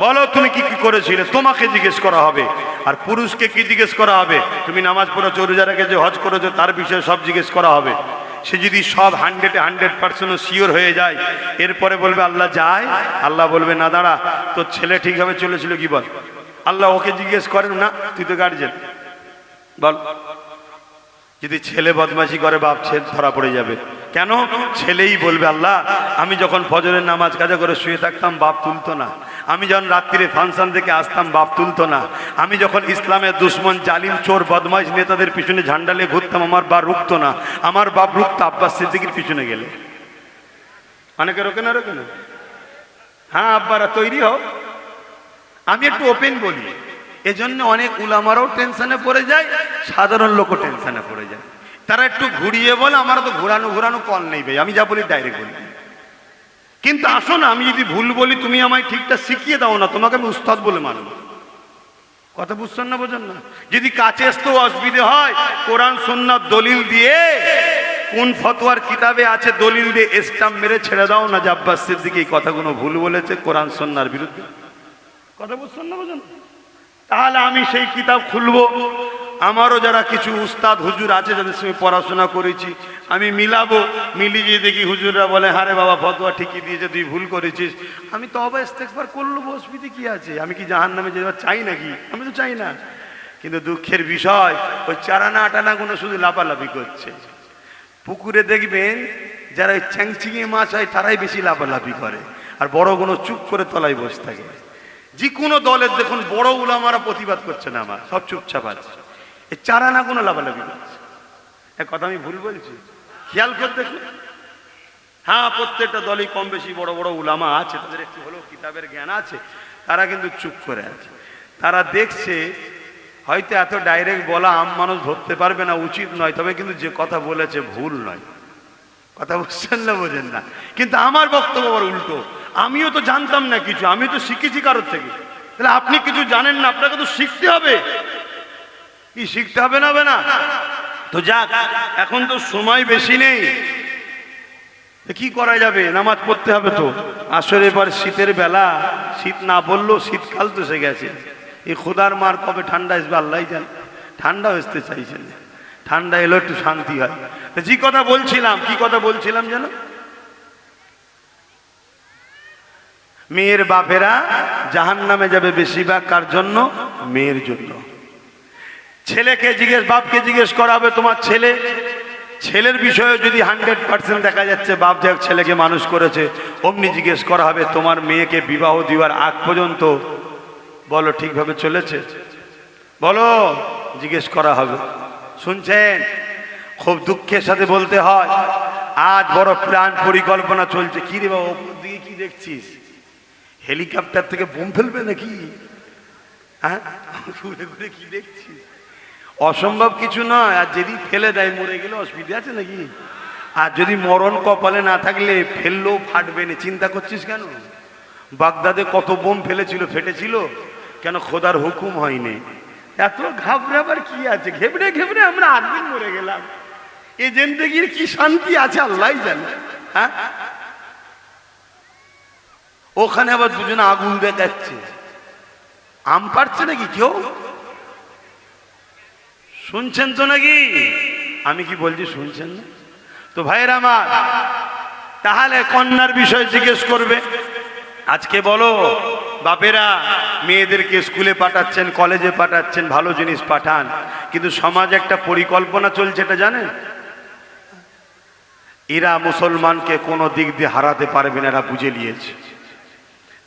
বলো তুমি কি কি করেছিলে, তোমাকে জিজ্ঞেস করা হবে। আর পুরুষকে কি জিজ্ঞেস করা হবে? তুমি নামাজ পড়েছো, রোজা রেখেছো, হজ করেছো, তার বিষয়ে সব জিজ্ঞেস করা হবে। সে যদি সব 100% শিওর হয়ে যায়, এরপরে বলবে আল্লাহ যায়, আল্লাহ বলবে না দাঁড়া, তোর ছেলে ঠিকভাবে চলেছিল কি বল। আল্লাহ ওকে জিজ্ঞেস করেন না, তুই তো গার্জেন, বল। যদি ছেলে বদমাশি করে বাপ ছেলে ধরা পড়ে যাবে। কেন? ছেলেই বলবে আল্লাহ আমি যখন ফজরের নামাজ কাজা করে শুয়ে থাকতাম বাপ তুলতো না, আমি যখন রাত্রিরে ফাংশন থেকে আসতাম বাপ তুলতো না, আমি যখন ইসলামের দুশ্মন জালিম চোর বদমাইশ নেতাদের পিছনে ঝান্ডা নিয়ে ঘুরতাম আমার বাপ রুখতো না, আমার বাপ রুখতো আব্বাস সিদ্দিকীর পিছনে গেলে। অনেকে রোকে না, রোকে না? হ্যাঁ আব্বারা তৈরি হও। আমি একটু ওপেন বলি, এজন্য অনেক উলামারাও টেনশনে পড়ে যায়, সাধারণ লোকও টেনশনে পড়ে যায়। তারা একটু ঘুরিয়ে বলে আমার তো ঘুরানো ঘুরানো কল নেই ভাই, আমি যা বলি ডাইরেক্ট বলি। কিন্তু আসো না, আমি যদি ভুল বলি তুমি আমায় ঠিকটা শিখিয়ে দাও না, তোমাকে আমি উস্তাদ বলে মানব। কথা বুঝছেন না, বোঝেন না? যদি কাছে আসতেও অসুবিধে হয়, কোরআন সুন্নাত দলিল দিয়ে, কোন ফতোয়ার কিতাবে আছে দলিল দিয়ে স্টাম্প মেরে ছেড়ে দাও না যে আব্বাস সিদ্দিক এই কথাগুলো ভুল বলেছে কোরআন সুন্নাহর বিরুদ্ধে। কথা বুঝছেন না, বোঝেন? তাহলে আমি সেই কিতাব খুলবো, আমারও যারা কিছু উস্তাদ হুজুর আছে যাদের সঙ্গে পড়াশোনা করেছি আমি মিলাবো, মিলিয়ে দেখি হুজুররা বলে হারে বাবা ফতোয়া ঠিকই দিয়েছে, তুই ভুল করেছিস। আমি তওবা ইস্তেগফার করলো, অসুবিধা কি আছে? আমি কি জাহান্নামে যেতে চাই নাকি? আমি তো চাই না। কিন্তু দুঃখের বিষয় ওই চারানা আটানাগুলো শুধু লাফালাফি করছে। পুকুরে দেখবেন যারা ওই চ্যাংচিঙে মাছ হয় তারাই বেশি লাফালাফি করে, আর বড়গুলো চুপ করে তলায় বসে থাকে। যে কোনো দলের দেখুন বড় উলামারা প্রতিবাদ করছে না, আমার সব চুপচাপ আছে, এই চারানা কোনো লাফালাফি করছে। এক কথা আমি ভুল বলছি? খেয়াল করে দেখুন। হ্যাঁ প্রত্যেকটা দলই কম বেশি বড় বড় উলামা আছে, তাদের একটু হলেও কিতাবের জ্ঞান আছে, তারা কিন্তু চুপ করে আছে। তারা দেখছে হয়তো এত ডাইরেক্ট বলা আম মানুষ ধরতে পারবে না, উচিত নয়, তবে কিন্তু যে কথা বলেছে ভুল নয়। কথা বুঝছেন না, বোঝেন না? কিন্তু আমার বক্তব্য আবার উল্টো, আমিও তো জানতাম না কিছু, আমি তো শিখেছি কারোর থেকে। তাহলে আপনি কিছু জানেন না, আপনাকে তো শিখতে হবে। কি শিখতে হবে না? হবে না তো যাক, এখন তো সময় বেশি নেই, কি করা যাবে, নামাজ পড়তে হবে তো। আসলে এবার শীতের বেলা, শীত না পড়লেও শীতকাল তো এসে গেছে। এই খোদার মার কবে ঠান্ডা আসবে আল্লাহ জানে। ঠান্ডা আসতে চাইছেন, ঠান্ডা এলো একটু শান্তি হয়। যে কথা বলছিলাম, কি কথা বলছিলাম যেন? মেয়ের বাপেরা জাহান্নামে যাবে বেশিরভাগ কার জন্য? মেয়ের জন্য। ছেলেকে বাপকে জিজ্ঞেস করা হবে তোমার ছেলে, ছেলের বিষয়ে যদি 100% দেখা যাচ্ছে বাপ যা ছেলেকে মানুষ করেছে, অমনি জিজ্ঞেস করা হবে তোমার মেয়েকে বিবাহ দেওয়ার আগ পর্যন্ত বলো ঠিকভাবে চলেছে, বলো, জিজ্ঞেস করা হবে। শুনছেন? খুব দুঃখের সাথে বলতে হয় আজ বড় প্ল্যান পরিকল্পনা চলছে। কি রে বাবা ওপর দিকে কি দেখছিস? হেলিকপ্টার থেকে বোম ফেলবে নাকি? হ্যাঁ ঘুরে ঘুরে কি দেখছিস? অসম্ভব কিছু নয়। আর যদি ফেলে দেয় মরে গেলে অসুবিধা আছে নাকি? আর যদি মরণ কপালে না থাকলে ফেললেও ফাটবে না, চিন্তা করছিস কেন? বাগদাদে কত বোম ফেলেছিল, ফেটেছিল কেন? খোদার হুকুম হয়নি। এত ঘাবড়াবার কি আছে? ঘেবড়ে ঘেবড়ে আমরা 8 দিন মরে গেলাম। এই জিন্দেগির কি শান্তি আছে আল্লাহ জানে। হ্যাঁ ওখানে আবার দুজনে আগুন দেখাচ্ছে, আম পাড়ছে নাকি কেউ? শুনছেন তো নাকি? আমি কি বলছি শুনছেন না? তো ভাইয়েরা আমার, তাহলে কন্যার বিষয় জিজ্ঞেস করবে। আজকে বলো বাপেরা মেয়েদেরকে স্কুলে পাঠাচ্ছেন, কলেজে পাঠাচ্ছেন, ভালো জিনিস পাঠান, কিন্তু সমাজে একটা পরিকল্পনা চলছে, এটা জানেন? এরা মুসলমানকে কোনো দিক দিয়ে হারাতে পারবে না, এরা বুঝে নিয়েছে।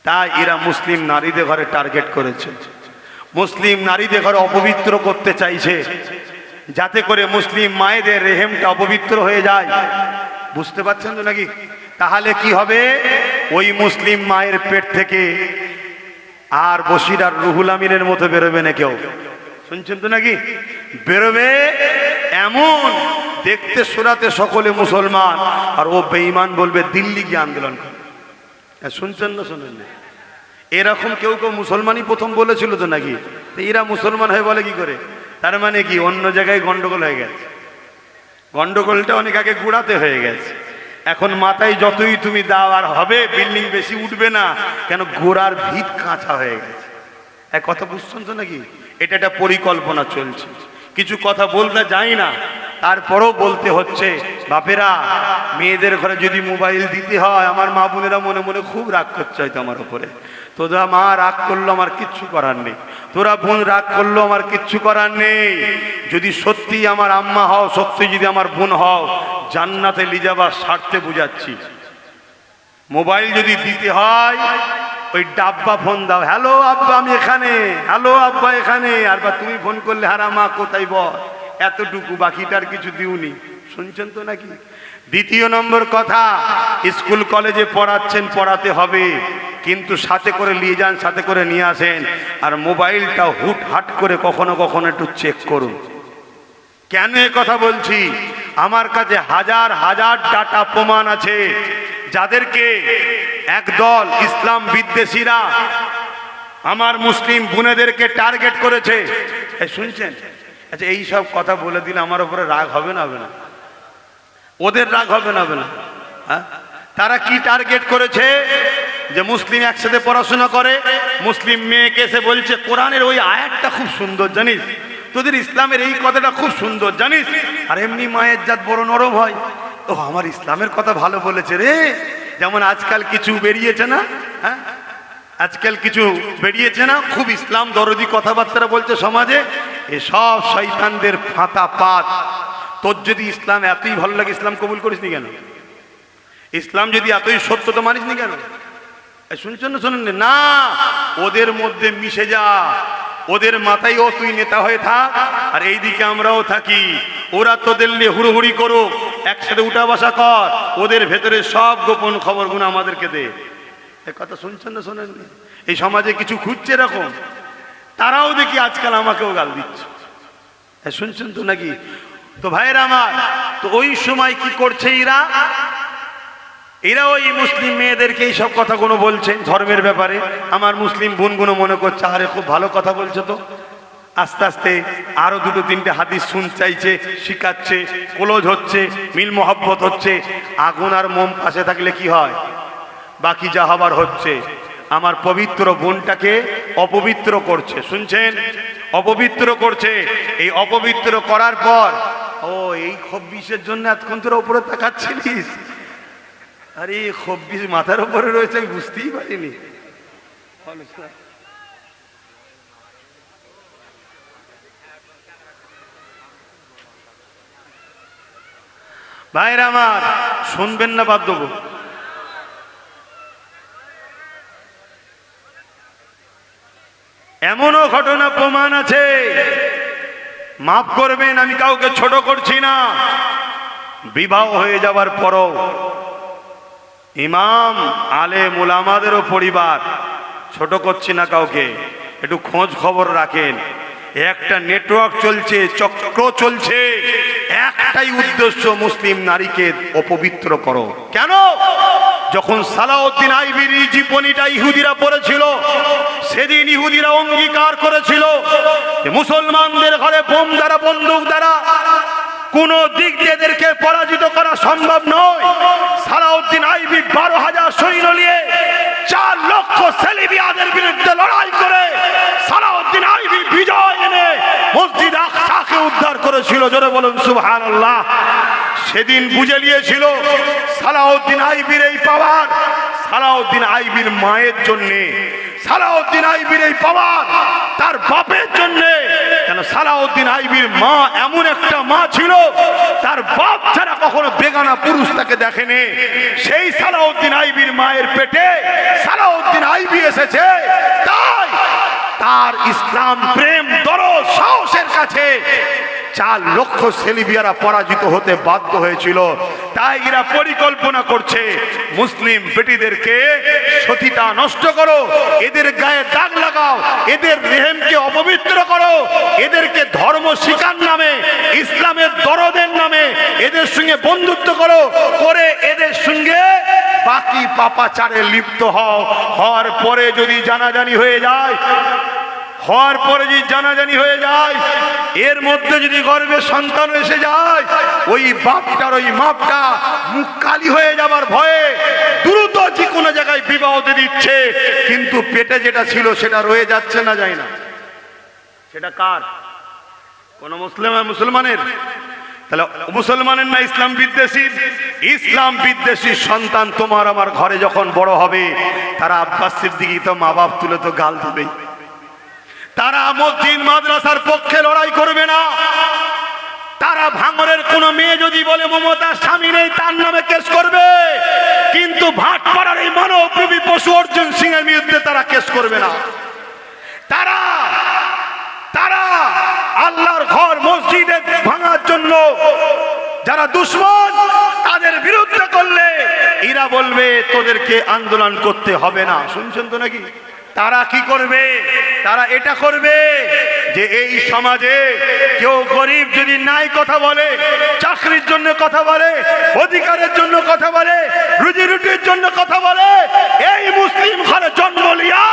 তাই এরা মুসলিম নারীদের ঘরে টার্গেট করেছে, মুসলিম নারীদের ঘরে অপবিত্র করতে চাইছে, যাতে করে মুসলিম মায়েদের রেহেমটা অপবিত্র হয়ে যায়। বুঝতে পারছেন তো নাকি? তাহলে কি হবে? ওই মুসলিম মায়ের পেট থেকে আর বশির আর রুহুল আমিনের মতো বেরোবে না কেউ। শুনছেন তো নাকি? বেরোবে এমন দেখতে শোনাতে সকলে মুসলমান, আর ও বেঈমান বলবে দিল্লি গিয়ে আন্দোলন করে। শুনছেন না শোনেন না? এরকম কেউ কেউ মুসলমানই প্রথম বলেছিল তো নাকি? এরা মুসলমান হয়ে বলে কি করে? তার মানে কি অন্য জায়গায় গন্ডগোল হয়ে গেছে। গন্ডগোলটা অনেক আগে গুড়াতে হয়ে গেছে। এখন মাথায় যতই তুমি দাও আর হবে, বিল্ডিং বেশি উঠবে না, কেন গোড়ার ভিত কাঁচা হয়ে গেছে। এক কথা বুঝছেন তো নাকি? এটা একটা পরিকল্পনা চলছে। কিছু কথা বলতে যাই না, তারপরও বলতে হচ্ছে। বাপেরা মেয়েদের ঘরে যদি মোবাইল দিতে হয়, আমার মা বোনেরা মনে মনে খুব রাগ করছে হয়তো আমার উপরে। তোরা মা রাগ করলো, আমার কিচ্ছু করার নেই। তোরা বোন রাগ করলো, আমার কিচ্ছু করার নেই। যদি সত্যি আমার আম্মা হও, সত্যি যদি আমার বোন হও, জান্নাতে লিজাবার স্বার্থে বুঝাচ্ছি, মোবাইল যদি দিতে হয় ওই ডাব্বা ফোন দাও, হ্যালো আব্বা আমি এখানে, হ্যালো আব্বা এখানে, আর বা তুমি ফোন করলে হারা মা কোথায় বল, এতটুকু, বাকিটার কিছু দিওনি। শুনছেন তো নাকি? দ্বিতীয় নম্বর কথা, স্কুল কলেজে পড়াচ্ছেন, পড়াতে হবে, কিন্তু সাথে করে নিয়ে যান, সাথে করে নিয়ে আসেন। আর মোবাইলটা হুট হাট করে কখনো কখনো একটু চেক করুন। কেন এ কথা বলছি? আমার কাছে হাজার হাজার ডাটা প্রমাণ আছে, যাদেরকে একদল ইসলাম বিদ্বেষীরা আমার মুসলিম বোনেদেরকে টার্গেট করেছে। শুনছেন? আচ্ছা, এই সব কথা বলে দিলে আমার উপরে রাগ হবে না? হবে না? ওদের রাগ হবে না? হবে না? হ্যাঁ, তারা কি টার্গেট করেছে? যে মুসলিম একসাথে পড়াশোনা করে, মুসলিম মেয়েকে এসে বলছে কোরআনের ওই আয়াতটা খুব সুন্দর জানিস, তোদের ইসলামের এই কথাটা খুব সুন্দর জানিস। আর এমনি মায়ের জাত বড় নরম হয়, ও আমার ইসলামের কথা ভালো বলেছে রে। যেমন আজকাল কিছু বেরিয়েছে না, হ্যাঁ আজকাল কিছু বেরিয়েছে না, খুব ইসলাম দরদি কথাবার্তা বলছে সমাজে। এসব শয়তানদের ফাঁতা পাত। তোর যদি ইসলাম এতই ভালো লাগে, ইসলাম কবুল করিসনি কেন? ইসলাম যদি এতই সত্য, তো মানিসনি কেন? শুনছেন না শোনেন না? ওদের মধ্যে মিশে যা, ওদের মাথায় ও তুই নেতা হয়ে থাক, আর এইদিকে আমরাও থাকি। ওরা তোদের নিয়ে হুড়োহুড়ি করুক, একসাথে উঠা বসা কর, ওদের ভেতরে সব গোপন খবরগুলো আমাদেরকে দে। এ কথা শুনছেন না শোনেন? এই সমাজে কিছু খুঁজছে এরকম, তারাও দেখি আজকাল আমাকেও গাল দিচ্ছে। শুনছেন তো নাকি? তো ভাইয়েরা আমার, তো ওই সময় কি করছে এরা ওই মুসলিম মেয়েদেরকে এই সব কথাগুলো বলছে ধর্মের ব্যাপারে। আমার মুসলিম বোনগুলো মনে করছে আরে খুব ভালো কথা বলছে, তো আস্তে আস্তে আরো দুটো তিনটে হাদিস শুন চাইছে, শিখাচ্ছে, ক্লোজ হচ্ছে, মিল মোহাব্বত হচ্ছে। আগুন আর মোম পাশে থাকলে কি হয়? বাকি যা হবার হচ্ছে। আমার পবিত্র বোনটাকে অপবিত্র করছে। শুনছেন? অপবিত্র করছে। এই অপবিত্র করার পর, ও এই ২৬-এর জন্য এতক্ষণ তোরা উপরে তাকাচ্ছিলিস? আরে ২৬ মাথার উপরে রয়েছে, আমি বুঝতেই পারিনি। ভাইরা আমার, শুনবেন না বাদ দেবো? এমনও ঘটনা প্রমাণ আছে, মাফ করবেন আমি কাউকে ছোট করছি না, বিবাহ হয়ে যাবার পরও ইমাম আলেম উলামাদেরও পরিবার, ছোট করছি না কাউকে, একটু খোঁজ খবর রাখেন। একটা নেটওয়ার্ক চলছে, চক্র চলছে, একটাই উদ্দেশ্য, মুসলিম নারীকে অপবিত্র করো। কেন? যখন সালাউদ্দিন আইবির জীবনীটা ইহুদিরা পড়েছিল, সেদিন ইহুদিরা অঙ্গীকার করেছিল যে মুসলমানদের ঘরে বোম দ্বারা, বন্দুক দ্বারা কোন দিক দিয়ে এদেরকে পরাজিত করা সম্ভব নয়। সালাউদ্দিন আইবি ১২,০০০ সৈন্য নিয়ে ৪ লক্ষ সেলিবিয়াদের বিরুদ্ধে লড়াই করে মসজিদ আকসাকে উদ্ধার করেছিল। জোরে বলুন সুবহানাল্লাহ। সেদিন বুঝে নিয়েছিল সালাউদ্দিন আইবির এই পাওয়ার সালাউদ্দিন আইবির মায়ের জন্যে, সালাউদ্দিন আইবির এই পাওয়ার তার বাপের জন্যে। কেন সালাউদ্দিন আইবির মা এমন একটা মা ছিল, তার বাপ ছাড়া কখনো বেগানা পুরুষ তাকে দেখেনি। সেই সালাউদ্দিন আইবির মায়ের পেটে সালাউদ্দিন আইবি এসেছে, তাই তার ইসলাম প্রেম দরদ সাহসের কাছে 4 লক্ষ সেলিবিয়ারা পরাজিত হতে বাধ্য হয়েছিল। তাই এরা পরিকল্পনা করছে মুসলিম বেটিদেরকে সতীতা নষ্ট করো, এদের গায়ে দাগ লাগাও, এদের রেহেমকে অপবিত্র করো, এদেরকে ধর্ম শিখার নামে, ইসলামের দরদের নামে এদের সঙ্গে বন্ধুত্ব করো, করে এদের সঙ্গে বাকি পাপাচারে লিপ্ত হও। হওয়ার পরে যদি জানাজানি হয়ে যায়, হওয়ার পরে যদি জানাজানি হয়ে যায়, এর মধ্যে যদি গর্ভে সন্তান এসে যায়, ওই বাপটার ওই মাপটা মুখ কালি হয়ে যাবার ভয়ে দ্রুত যে কোনো জায়গায় বিবাহ দিয়ে দিচ্ছে, কিন্তু পেটে যেটা ছিল সেটা রয়ে যাচ্ছে না, যায় না। সেটা কার? কোন মুসলমানের? তাহলে মুসলমানের না ইসলাম বিদ্বেষী? ইসলাম বিদ্বেষী সন্তান তোমার আমার ঘরে যখন বড় হবে, তারা আব্বাস সিদ্দিকী তো মা বাপ তুলে তো গাল দেবে, তারা মসজিদ মাদ্রাসার পক্ষে লড়াই করবে না, তারা ভাঙরের কোন মেয়ে যদি বলে মমতার স্বামী নেই তার নামে কেস করবে, কিন্তু ভাটপাড়ার এই মানবপ্রেমী পশু অর্জুন সিং এর বিরুদ্ধে তারা কেস করবে না। তারা তারা আল্লাহর ঘর মসজিদে ভাঙার জন্য যারা দুশ্মন, তাদের বিরুদ্ধে করলে এরা বলবে তোদেরকে আন্দোলন করতে হবে না। শুনছেন তো নাকি? তারা কি করবে? তারা এটা করবে যে এই সমাজে কেউ গরিব যদি নাই কথা বলে, চাকরির জন্য কথা বলে, অধিকারের জন্য কথা বলে, রুজি রুটির জন্য কথা বলে, এই মুসলিম ঘরে জন্ম লিয়া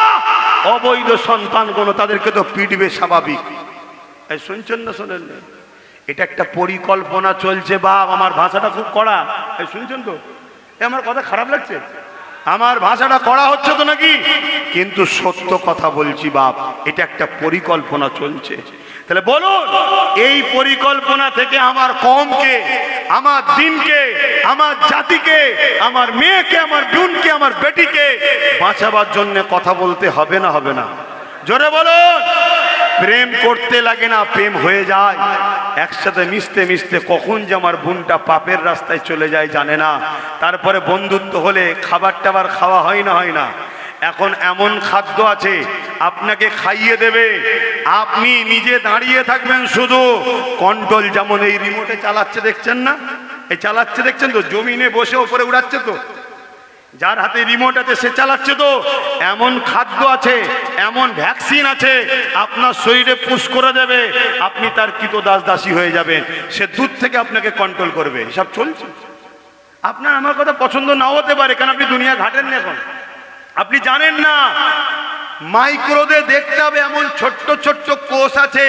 অবৈধ সন্তানগুলো তাদেরকে তো পিটবে স্বাভাবিক। এই শুনছেন না? শোনেন না? এটা একটা পরিকল্পনা চলছে। বাপ, আমার ভাষাটা খুব কড়া, এই শুনছেন তো? আমার কথা খারাপ লাগছে? আমার ভাষাটা কড়া হচ্ছে তো নাকি? কিন্তু সত্য কথা বলছি বাপ, এটা একটা পরিকল্পনা চলছে। তাহলে বলুন, এই পরিকল্পনা থেকে আমার কওমকে, আমার দিনকে, আমার জাতিকে, আমার মেয়েকে, আমার বোনকে, আমার বেটিকে বাঁচাবার জন্য কথা বলতে হবে না? হবে না? জোরে বলুন। প্রেম করতে লাগে না, প্রেম হয়ে যায়। একসাথে মিশতে মিশতে কখন যে আমার বোনটা পাপের রাস্তায় চলে যায় জানে না। তারপরে বন্ধুত্ব হলে খাবার টাবার খাওয়া হয় না? হয় না? এখন এমন খাদ্য আছে আপনাকে খাইয়ে দেবে, আপনি নিজে দাঁড়িয়ে থাকবেন শুধু কন্ট্রোল। যেমন এই রিমোটে চালাচ্ছে, দেখছেন না? এই চালাচ্ছে দেখছেন তো, জমিনে বসে উপরে উড়াচ্ছে তো, যার হাতে রিমোট আছে সে চালাচ্ছে তো। এমন খাদ্য আছে, এমন ভ্যাকসিন আছে, আপনার শরীরে পুশ করে দেবে, আপনি তার কৃতদাস দাসী হয়ে যাবেন। সে দূর থেকে আপনাকে কন্ট্রোল করবে। সব চলছে। আপনার আমার কথা পছন্দ নাও হতে পারে, কারণ আপনি দুনিয়া ঘাটেন না, এখন আপনি জানেন না। মাইক্রোতে দেখতে হবে এমন ছোট্ট ছোট্ট কোষ আছে,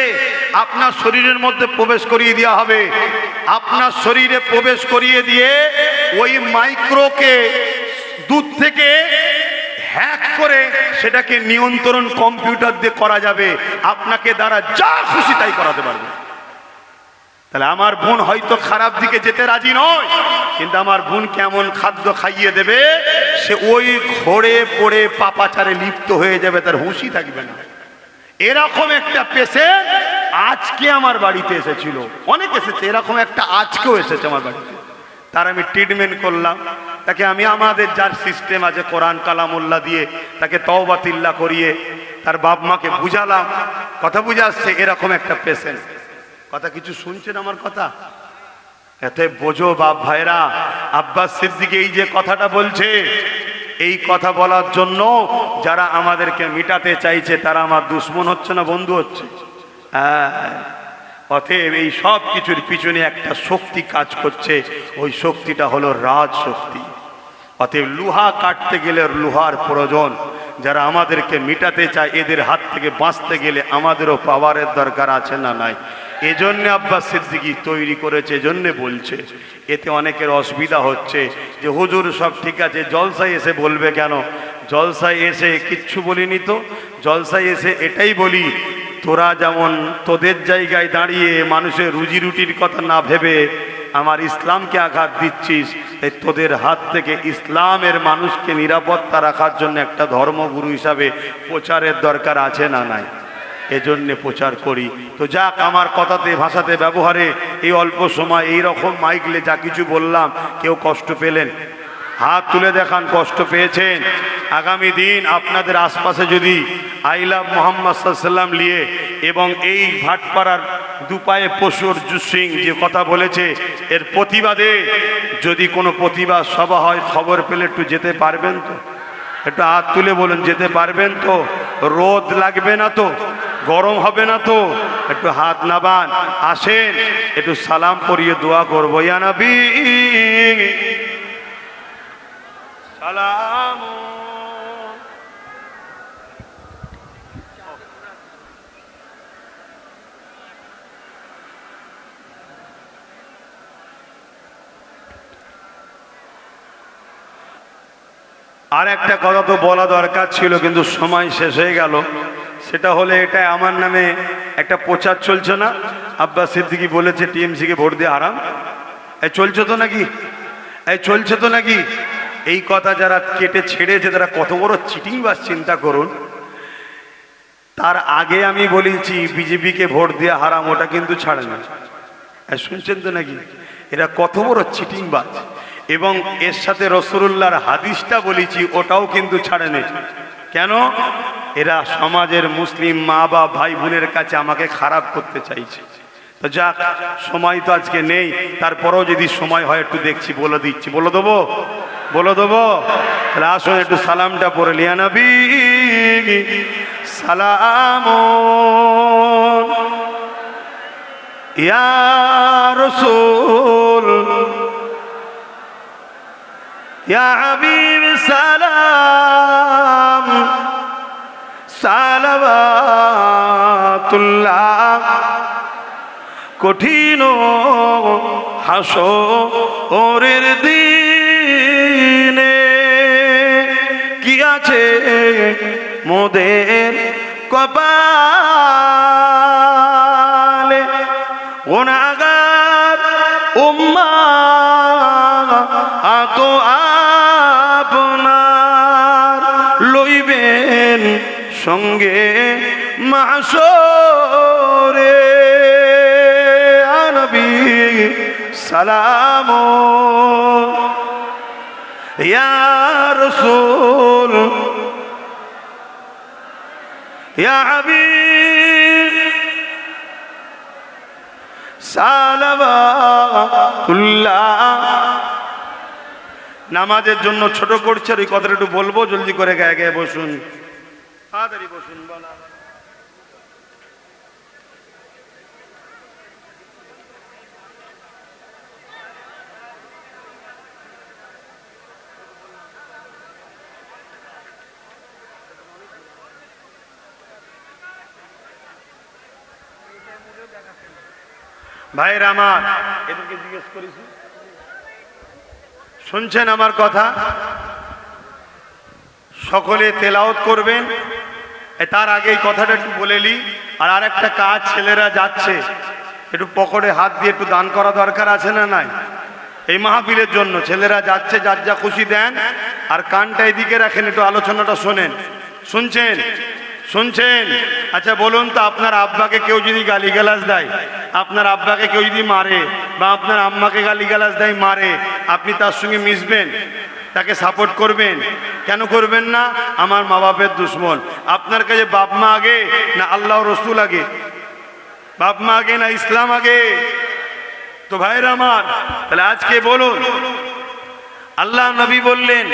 আপনার শরীরের মধ্যে প্রবেশ করিয়ে দেওয়া হবে। আপনার শরীরে প্রবেশ করিয়ে দিয়ে ওই মাইক্রোকে দূর থেকে হ্যাক করে সেটাকে নিয়ন্ত্রণ কম্পিউটার দিয়ে করা যাবে। আপনাকে দ্বারা যা খুশি তাই করাতে পারবে। তাহলে আমার বোন হয়তো খারাপ দিকে যেতে রাজি নয়, কিন্তু আমার বোন কেমন খাদ্য খাইয়ে দেবে, সে ওই ঘোরে পড়ে পাপাচারে লিপ্ত হয়ে যাবে, তার হুঁশি থাকবে না। এরকম একটা পেশেন্ট আজকে আমার বাড়িতে এসেছিল, অনেক এসেছে, এরকম একটা আজকেও এসেছে আমার বাড়িতে। তার আমি ট্রিটমেন্ট করলাম, তাকে আমি আমাদের যার সিস্টেম আছে কোরআন কালামুল্লাহ দিয়ে তাকে তওবাতিল্লাহ করিয়ে তার বাপ মাকে বুঝালাম। কথা বুঝে আসছে? এরকম একটা পেশেন্ট। কথা কিছু শুনছেন আমার কথা? এতে বোঝো বাপ ভাইরা, আব্বাস সিদ্দিকী এই যে কথাটা বলছে, এই কথা বলার জন্য যারা আমাদেরকে মিটাতে চাইছে তারা আমার দুশ্মন হচ্ছে না, বন্ধু হচ্ছে। হ্যাঁ, অতএব এই সব কিছুর পিছনে একটা শক্তি কাজ করছে, ওই শক্তিটা হলো রাজ শক্তি। অতএব লোহা কাটতে গেলে লোহার প্রয়োজন। যারা আমাদেরকে মিটাতে চায় এদের হাত থেকে বাঁচতে গেলে আমাদেরও পাওয়ারের দরকার আছে না নাই? এজন্য আব্বাস সিদ্দিকী তৈরি করেছে, এজন্য বলছে। এতে অনেকের অসুবিধা হচ্ছে যে হুজুর সব ঠিক আছে, জলসায় এসে বলবে কেন? জলসায় এসে কিচ্ছু বলিনি তো, জলসায় এসে এটাই বলি তোরা যেমন তোদের জায়গায় দাঁড়িয়ে মানুষের রুজি রুটির কথা না ভেবে আমার ইসলামকে আঘাত দিচ্ছিস, এই তোদের হাত থেকে ইসলামের মানুষকে নিরাপত্তা রাখার জন্য একটা ধর্মগুরু হিসাবে প্রচারের দরকার আছে না নাই? এজন্যে প্রচার করি। তো যাক, আমার কথাতে ভাষাতে ব্যবহারে এই অল্প সময় এই রকম মাইকলে যা কিছু বললাম, কেউ কষ্ট পেলেন? হাত তুলে দেখান কষ্ট পেয়েছেন। আগামী দিন আপনাদের আশপাশে যদি আই লাভ মোহাম্মদ সাল্লাম নিয়ে এবং এই ভাটপাড়ার দুপায়ে পশুর জুসিং যে কথা বলেছে এর প্রতিবাদে যদি কোনো প্রতিবাদ সভা হয়, খবর পেলে একটু যেতে পারবেন তো? একটু হাত তুলে বলুন, যেতে পারবেন তো? রোদ লাগবে না তো? গরম হবে না তো? একটু হাত নাবান, আসেন একটু সালাম পরিয়ে দোয়া করবো। ইয়া নবী সালাম। আর একটা কথা তো বলা দরকার ছিল, কিন্তু সময় শেষ হয়ে গেল। সেটা হলে এটা আমার নামে একটা প্রচার চলছে না? আব্বাস সিদ্দিকী বলেছে টিএমসিকে ভোট দিয়ে হারাম। এই চলছে তো নাকি? এই চলছে তো নাকি? এই কথা যারা কেটে ছেড়েছে তারা কত বড় চিটিংবাজ চিন্তা করুন। তার আগে আমি বলেছি বিজেপিকে ভোট দিয়ে হারাম, ওটা কিন্তু ছাড়ে না। শুনছেন তো নাকি? এরা কত বড় চিটিংবাজ। এবং এর সাথে রাসূলুল্লাহর হাদিসটা বলেছি, ওটাও কিন্তু ছাড়ে নেই। কেন? এরা সমাজের মুসলিম মা বা ভাই বোনের কাছে আমাকে খারাপ করতে চাইছে। তো যাক, সময় তো আজকে নেই, তারপরেও যদি সময় হয় একটু দেখছি, বলে দিচ্ছি। বলে দেবো? বলে দেবো? তাহলে আসুন একটু সালামটা পড়ে লিয়া নবী সালাম ইয়া রাসূল ইয়া হাবিব সালাম সালাওয়াতুল্লাহ। কঠিন হাসরের দিনে কি আছে মোদের কপালে, গুনাহগার উম্মাত আপনার লইবেন সঙ্গে মাহশরে। নবী সালাম ইয়া রাসূল ইয়া হাবিব সালাওয়াতুল্লাহ। নামাজের জন্য ছোট করছে, ওই কথাটা একটু বলবো, জলদি করে গায়ে গায়ে বসুন, তাড়াতাড়ি বসুন। বলা ভাইয়ের আমার, এদেরকে জিজ্ঞেস করেছি, শুনছেন আমার কথা? সকলে তেলাওয়াত করবেন। তার আগে এই কথাটা একটু বলে নি। আর আরেকটা কাজ, ছেলেরা যাচ্ছে, একটু পকেটে হাত দিয়ে একটু দান করা দরকার আছে না নাই? এই মাহফিলের জন্য ছেলেরা যাচ্ছে, যার যা খুশি দেন। আর কানটা এদিকে রাখেন, একটু আলোচনাটা শোনেন। শুনছেন? শুনছেন? আচ্ছা বলুন তো, আপনার আব্বাকে কেউ যদি গালিগালাজ দেয়, আপনার আব্বাকে কেউ যদি মারে, বা আপনার আম্মাকে গালিগালাজ দেয়, মারে, আপনি তার সঙ্গে মিশবেন? তাকে সাপোর্ট করবেন? কেন করবেন না? আমার মা বাপের দুশ্মন। আপনার কাছে বাপ মা আগে না আল্লাহ রসুল আগে? বাপ মা আগে না ইসলাম আগে? তো ভাইরা আমার, তাহলে আজকে বলুন, আল্লাহ নবী বললেন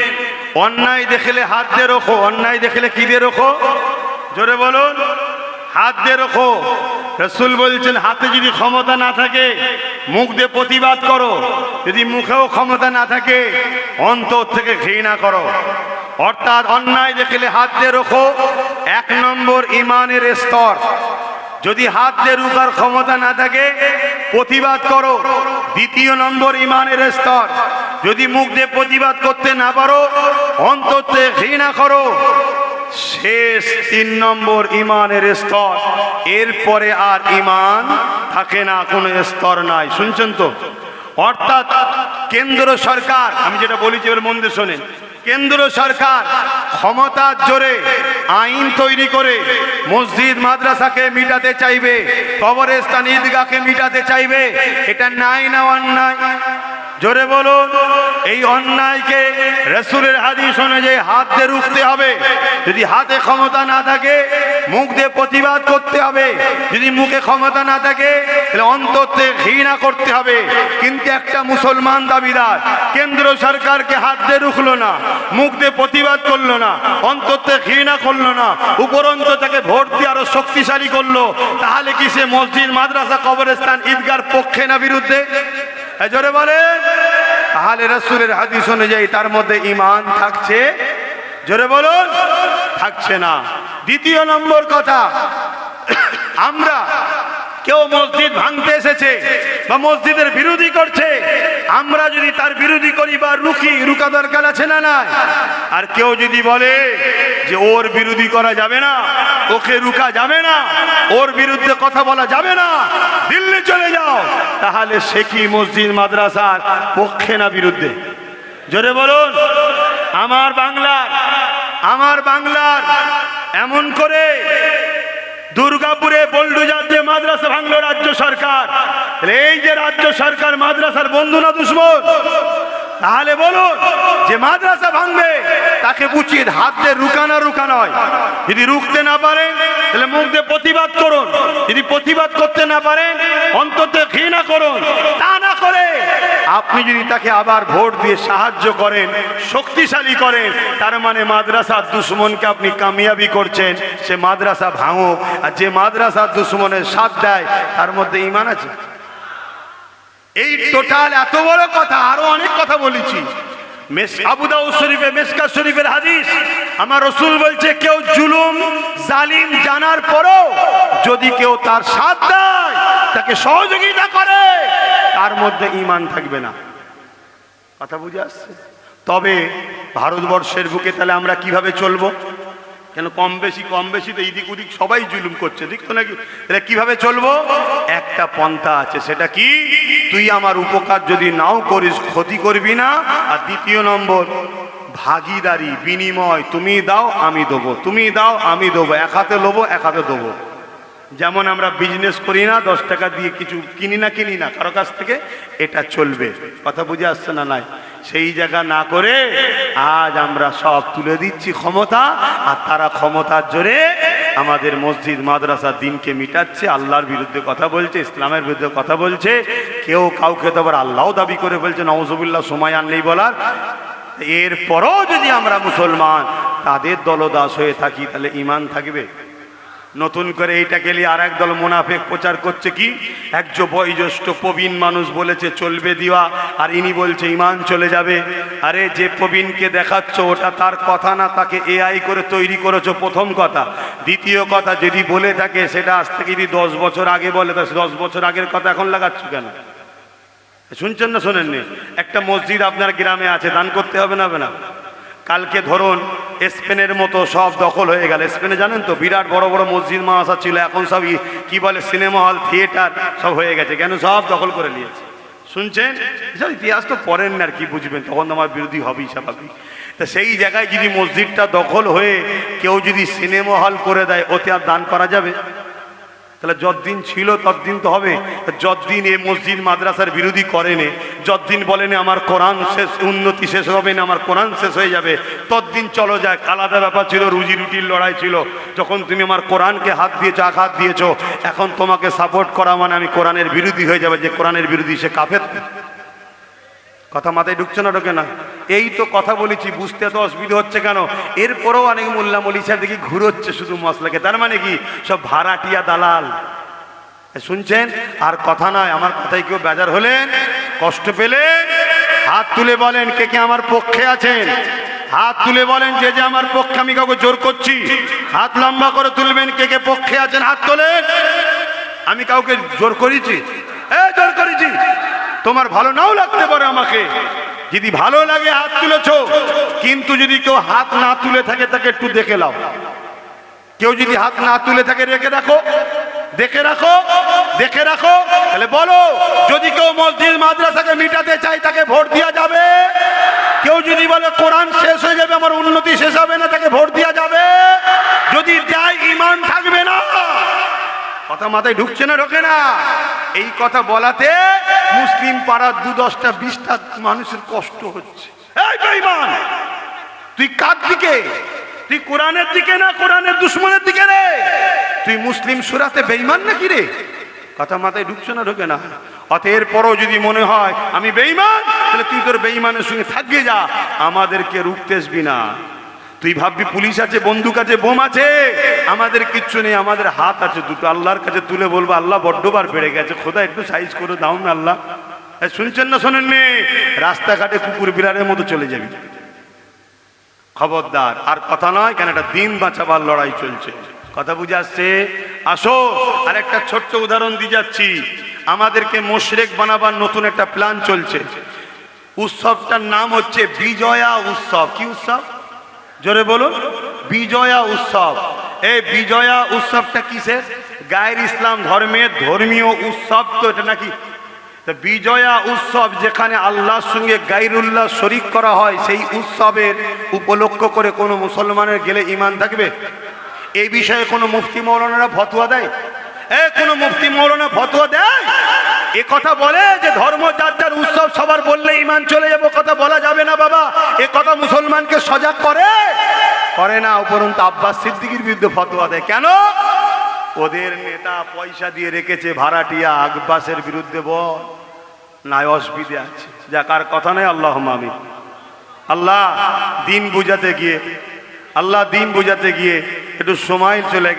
অন্যায় দেখলে হাত দিয়ে রোখো। অন্যায় দেখলে কি দিয়ে রোখো? জোরে বলুন। হাত দিয়ে রোখো। রাসূল বলছেন হাতে যদি ক্ষমতা না থাকে মুখ দিয়ে প্রতিবাদ করো, যদি মুখেও ক্ষমতা না থাকে অন্তর থেকে ঘৃণা করো। অর্থাৎ অন্যায় দেখলে হাত দিয়ে রোখো, 1 নম্বর ইমানের স্তর। যদি হাত দিয়ে রুখার ক্ষমতা না থাকে প্রতিবাদ করো, 2 নম্বর ইমানের স্তর। যদি মুখ দিয়ে প্রতিবাদ করতে না পারো অন্তর থেকে ঘৃণা করো, শেষ 3 নম্বর ইমানের স্তর, এরপরে আর ইমান থাকে না, কোনো স্তর নাই। শুনছেন তো? অর্থাৎ কেন্দ্র সরকার, আমি যেটা বলেছি এবার মন দিয়ে শোনেন, কেন্দ্র সরকার ক্ষমতার জোরে আইন তৈরি করে মসজিদ মাদ্রাসাকে মিটাতে চাইবে, কবরস্থান ঈদগাহকে মিটাতে চাইবে। এটা নাই না অন্যায়? জোরে বলুন। এই অন্যায়কে রাসূলের হাদিস অনুযায়ী হাত দিয়ে রুখতে হবে। যদি হাতে ক্ষমতা না থাকে মুখ দিয়ে প্রতিবাদ করতে হবে, যদি মুখে ক্ষমতা না থাকে তাহলে অন্তর থেকে ঘৃণা করতে হবে। কিন্তু একটা মুসলমান দাবিদার কেন্দ্র সরকারকে হাত দিয়ে রুখলো না, মুখ দিয়ে প্রতিবাদ করলো না, অন্তর থেকে ঘৃণা করলো না, উপরন্ত তাকে ভোট দিয়ে আরো শক্তিশালী করলো, তাহলে কি সে মসজিদ মাদ্রাসা কবরস্থান ঈদগাহর পক্ষে না বিরুদ্ধে? জোরে বলেন। তাহলে রাসূলের হাদিস অনুযায়ী তার মধ্যে ঈমান থাকছে? জোরে বলুন, থাকছে না। দ্বিতীয় নম্বর কথা, আমরা কেউ মসজিদ ভাঙতে এসেছে বা মসজিদের বিরোধী করছে, আমরা যদি তার বিরোধী করি বা রুকা দরকার আছে না নাই? আর কেউ যদি বলে যে ওর বিরোধী করা যাবে না, ওকে রুকা যাবে না, ওর বিরুদ্ধে কথা বলা যাবে না, দিল্লি চলে যাও, তাহলে সে কি মসজিদ মাদ্রাসার পক্ষে না বিরুদ্ধে? জোরে বলুন। আমার বাংলার এমন করে দুর্গাপুরে বল্ডুজার যে মাদ্রাসা ভাঙলো রাজ্য সরকার, এই যে রাজ্য সরকার মাদ্রাসার বন্ধু না দুশ্মন? তাহলে বলুন, যে মাদ্রাসা ভাঙবে তাকে উচিত হাত দিয়ে রুকা নয়। যদি রুখতে না পারেন তাহলে মুখ দিয়ে প্রতিবাদ করুন, যদি প্রতিবাদ করতে না পারেন অন্তত ঘৃণা করুন। তা না করে আপনি যদি তাকে আবার ভোট দিয়ে সাহায্য করেন, শক্তিশালী করেন, তার মানে মাদ্রাসার দুশ্মনকে আপনি কামিয়াবি করছেন। সে মাদ্রাসা ভাঙুক, আর যে মাদ্রাসার দুশ্মনের সাথ দেয় তার মধ্যে ঈমান আছে? এই টোটাল এত বড় কথা, আরো অনেক কথা বলেছি। আবু দাউদ শরীফে মিশকাত শরীফের হাদিস, আমার রাসূল বলছে কেউ জুলুম জালিম জানার পরও যদি কেউ তার সাথ দেয়, তাকে সহযোগিতা করে, তার মধ্যে ঈমান থাকবে না। কথা বুঝে আসছে? তবে ভারতবর্ষের বুকে তাহলে আমরা কিভাবে চলবো? কেন কম বেশি তো এদিক ওদিক সবাই জুলুম করছে, দেখতো নাকি? তাহলে কিভাবে চলবো? একটা পন্থা আছে, সেটা কি? তুই আমার উপকার যদি নাও করিস, ক্ষতি করবি না। আর দ্বিতীয় নম্বর, ভাগিদারি, বিনিময়, তুমি দাও আমি দেবো, তুমি দাও আমি দেবো, এক হাতে লোবো এক হাতে দেবো। যেমন আমরা বিজনেস করি না, 10 টাকা দিয়ে কিছু কিনি না কারো কাছ থেকে, এটা চলবে। কথা বুঝে আসছে না নাই? সেই জায়গা না করে আজ আমরা সব তুলে দিচ্ছি ক্ষমতা, আর তারা ক্ষমতার জোরে আমাদের মসজিদ মাদ্রাসা দিনকে মিটাচ্ছে, আল্লাহর বিরুদ্ধে কথা বলছে, ইসলামের বিরুদ্ধে কথা বলছে। কেউ কাউকে তো আবার আল্লাহও দাবি করে বলছে, নাউজুবিল্লাহ, সময় আর নেই বলার। এরপরও যদি আমরা মুসলমান তাদের দলদাস হয়ে থাকি, তাহলে ঈমান থাকবে? নতুন করে এইটাকে নিয়ে আর এক দল মুনাফিক প্রচার করছে কি, একজন বয়োজ্যেষ্ঠ প্রবীণ মানুষ বলেছে চলবে দিওয়া, আর ইনি বলছে ঈমান চলে যাবে। আরে যে প্রবীণকে দেখাচ্ছ ওটা তার কথা না, তাকে এআই করে তৈরি করেছো, প্রথম কথা। দ্বিতীয় কথা, যদি বলে থাকে সেটা আজ থেকে যদি 10 বছর আগে বলে, তা 10 বছর আগের কথা এখন লাগাচ্ছ কেন? শুনছেন না শোনেননি? একটা মসজিদ আপনার গ্রামে আছে, দান করতে হবে না? কালকে ধরুন স্পেনের মতো সব দখল হয়ে গেল। স্পেনে জানেন তো বিরাট বড় বড় মসজিদ মাদ্রাসা ছিল, এখন সব কি বলে সিনেমা হল, থিয়েটার সব হয়ে গেছে। কেন? সব দখল করে নিয়েছে। শুনছেন? ইতিহাস তো পড়েন না, আর কি বুঝবেন? তখন আমার বিরোধী হবেই স্বাভাবিক। তা সেই জায়গায় যদি মসজিদটা দখল হয়ে কেউ যদি সিনেমা হল করে দেয়, ওতে আর দান করা যাবে? তাহলে যতদিন ছিল ততদিন তো হবে। যতদিন এই মসজিদ মাদ্রাসার বিরোধী করেনি, যতদিন বলেনি আমার কোরআন শেষ, উন্নতি শেষ হবে না, আমার কোরআন শেষ হয়ে যাবে, ততদিন চলো যাক। আলাদা ব্যাপার ছিল, রুজি রুটির লড়াই ছিল। যখন তুমি আমার কোরআনকে হাত দিয়েছো, আঘাত দিয়েছো, এখন তোমাকে সাপোর্ট করা মানে আমি কোরআনের বিরোধী হয়ে যাবে। যে কোরআনের বিরোধী সে কাফের। কথা মাথায় ঢুকছে না? ঢোকে না? এই তো কথা বলেছি, বুঝতে তো অসুবিধা হচ্ছে কেন? এরপরেও অনেক মোল্লা মৌলভী সাহেব দেখি ঘুরোচ্ছে শুধু মশলাকে। তার মানে কি? সব ভাড়াটিয়া দালাল। শুনছেন? আর কথা নয়, আমার কথায় কেউ বেজার হলেন, কষ্ট পেলেন, হাত তুলে বলেন কে কে আমার পক্ষে আছেন। হাত তুলে বলেন যে যে আমার পক্ষে, আমি কাউকে জোর করছি। হাত লম্বা করে তুলবেন কে কে পক্ষে আছেন, হাত তোলেন। আমি কাউকে জোর করেছি? জোর করেছি? তোমার ভালো নাও লাগতে পারে আমাকে, যদি ভালো লাগে হাত তুলেছো, কিন্তু যদি কেউ হাত না তুলে থাকে তাকে একটু দেখে নাও। কেউ যদি হাত না তুলে থাকে রেখে রাখো, দেখে রাখো, দেখে রাখো। তাহলে বলো, যদি কেউ মসজিদ মাদ্রাসাকে মিটাতে চায় তাকে ভোট দেওয়া যাবে? কেউ যদি বলে কোরআন শেষ হয়ে যাবে, আমার উন্নতি শেষ হবে না, তাকে ভোট দেওয়া যাবে? যদি দেয়, ঈমান থাকবে না। কথা মাথায় ঢুকছে না, ঢোকে না? এই কথা বলাতে মুসলিম পাড়ার 2-10টা 20টা মানুষের কষ্ট হচ্ছে। এই বেঈমান, তুই কার দিকে? তুই কোরআনের দিকে না কোরআনের দুশমনের দিকে রে? তুই মুসলিম সুরাতে বেঈমান নাকি রে? কথা মাথায় ঢুকছে না, ঢোকে না? অতএর পরও যদি মনে হয় আমি বেঈমান, তাহলে তুই তোর বেঈমানের সঙ্গে থাকবে যা, আমাদেরকে রুখতে আসবি না। তুই ভাববি পুলিশ আছে, বন্দুক আছে, বোম আছে, আমাদের কিচ্ছু নেই, আমাদের হাত আছে দুটো। আল্লাহর কাছে তুলে বলবো, আল্লাহ বড্ডবার বেড়ে গেছে, খোদা একটু সাইজ করে দাও না আল্লাহ। শুনছেন না শোনেননি? রাস্তাঘাটে কুকুর বিড়ালের মতো চলে যাবি, খবরদার। আর কথা নয়, কেন একটা দিন বাঁচাবার লড়াই চলছে। কথা বুঝে আসছে? আসো আর একটা ছোট্ট উদাহরণ দিয়ে যাচ্ছি। আমাদেরকে মুশরিক বানাবার নতুন একটা প্ল্যান চলছে। উৎসবটার নাম হচ্ছে বিজয়া উৎসব। কি উৎসব? জোরে বলুন। বিজয়া উৎসব। এই বিজয়া উৎসবটা কিসের? গায়ের ইসলাম ধর্মের ধর্মীয় উৎসব তো এটা নাকি? বিজয়া উৎসব যেখানে আল্লাহর সঙ্গে গায়রুল্লাহ শরীক করা হয়, সেই উৎসবের উপলক্ষ করে কোনো মুসলমানের গেলে ঈমান থাকবে? এই বিষয়ে কোনো মুফতি মৌলানারা ফতোয়া দেয়? কোনো মুফতি মৌলানা ফতোয়া দেয়? এ কথা বলে যে ধর্ম যার যার উৎসব সবার বললে ঈমান চলে যাবে? কথা বলা যাবে না বাবা। এ কথা মুসলমানকে সজাগ করে? করে না। উপরন্তু আব্বাস সিদ্দিকীর বিরুদ্ধে ফতোয়া দেয়। কেন? ওদের নেতা পয়সা দিয়ে রেখেছে ভাড়াটিয়া, আব্বাসের বিরুদ্ধে বল, নাই অসুবিধে আছে। যাকার কথা নেই। আল্লাহুম্মা আমিন। আল্লাহ দিন বুঝাতে গিয়ে একটু সময় চলে গেছে।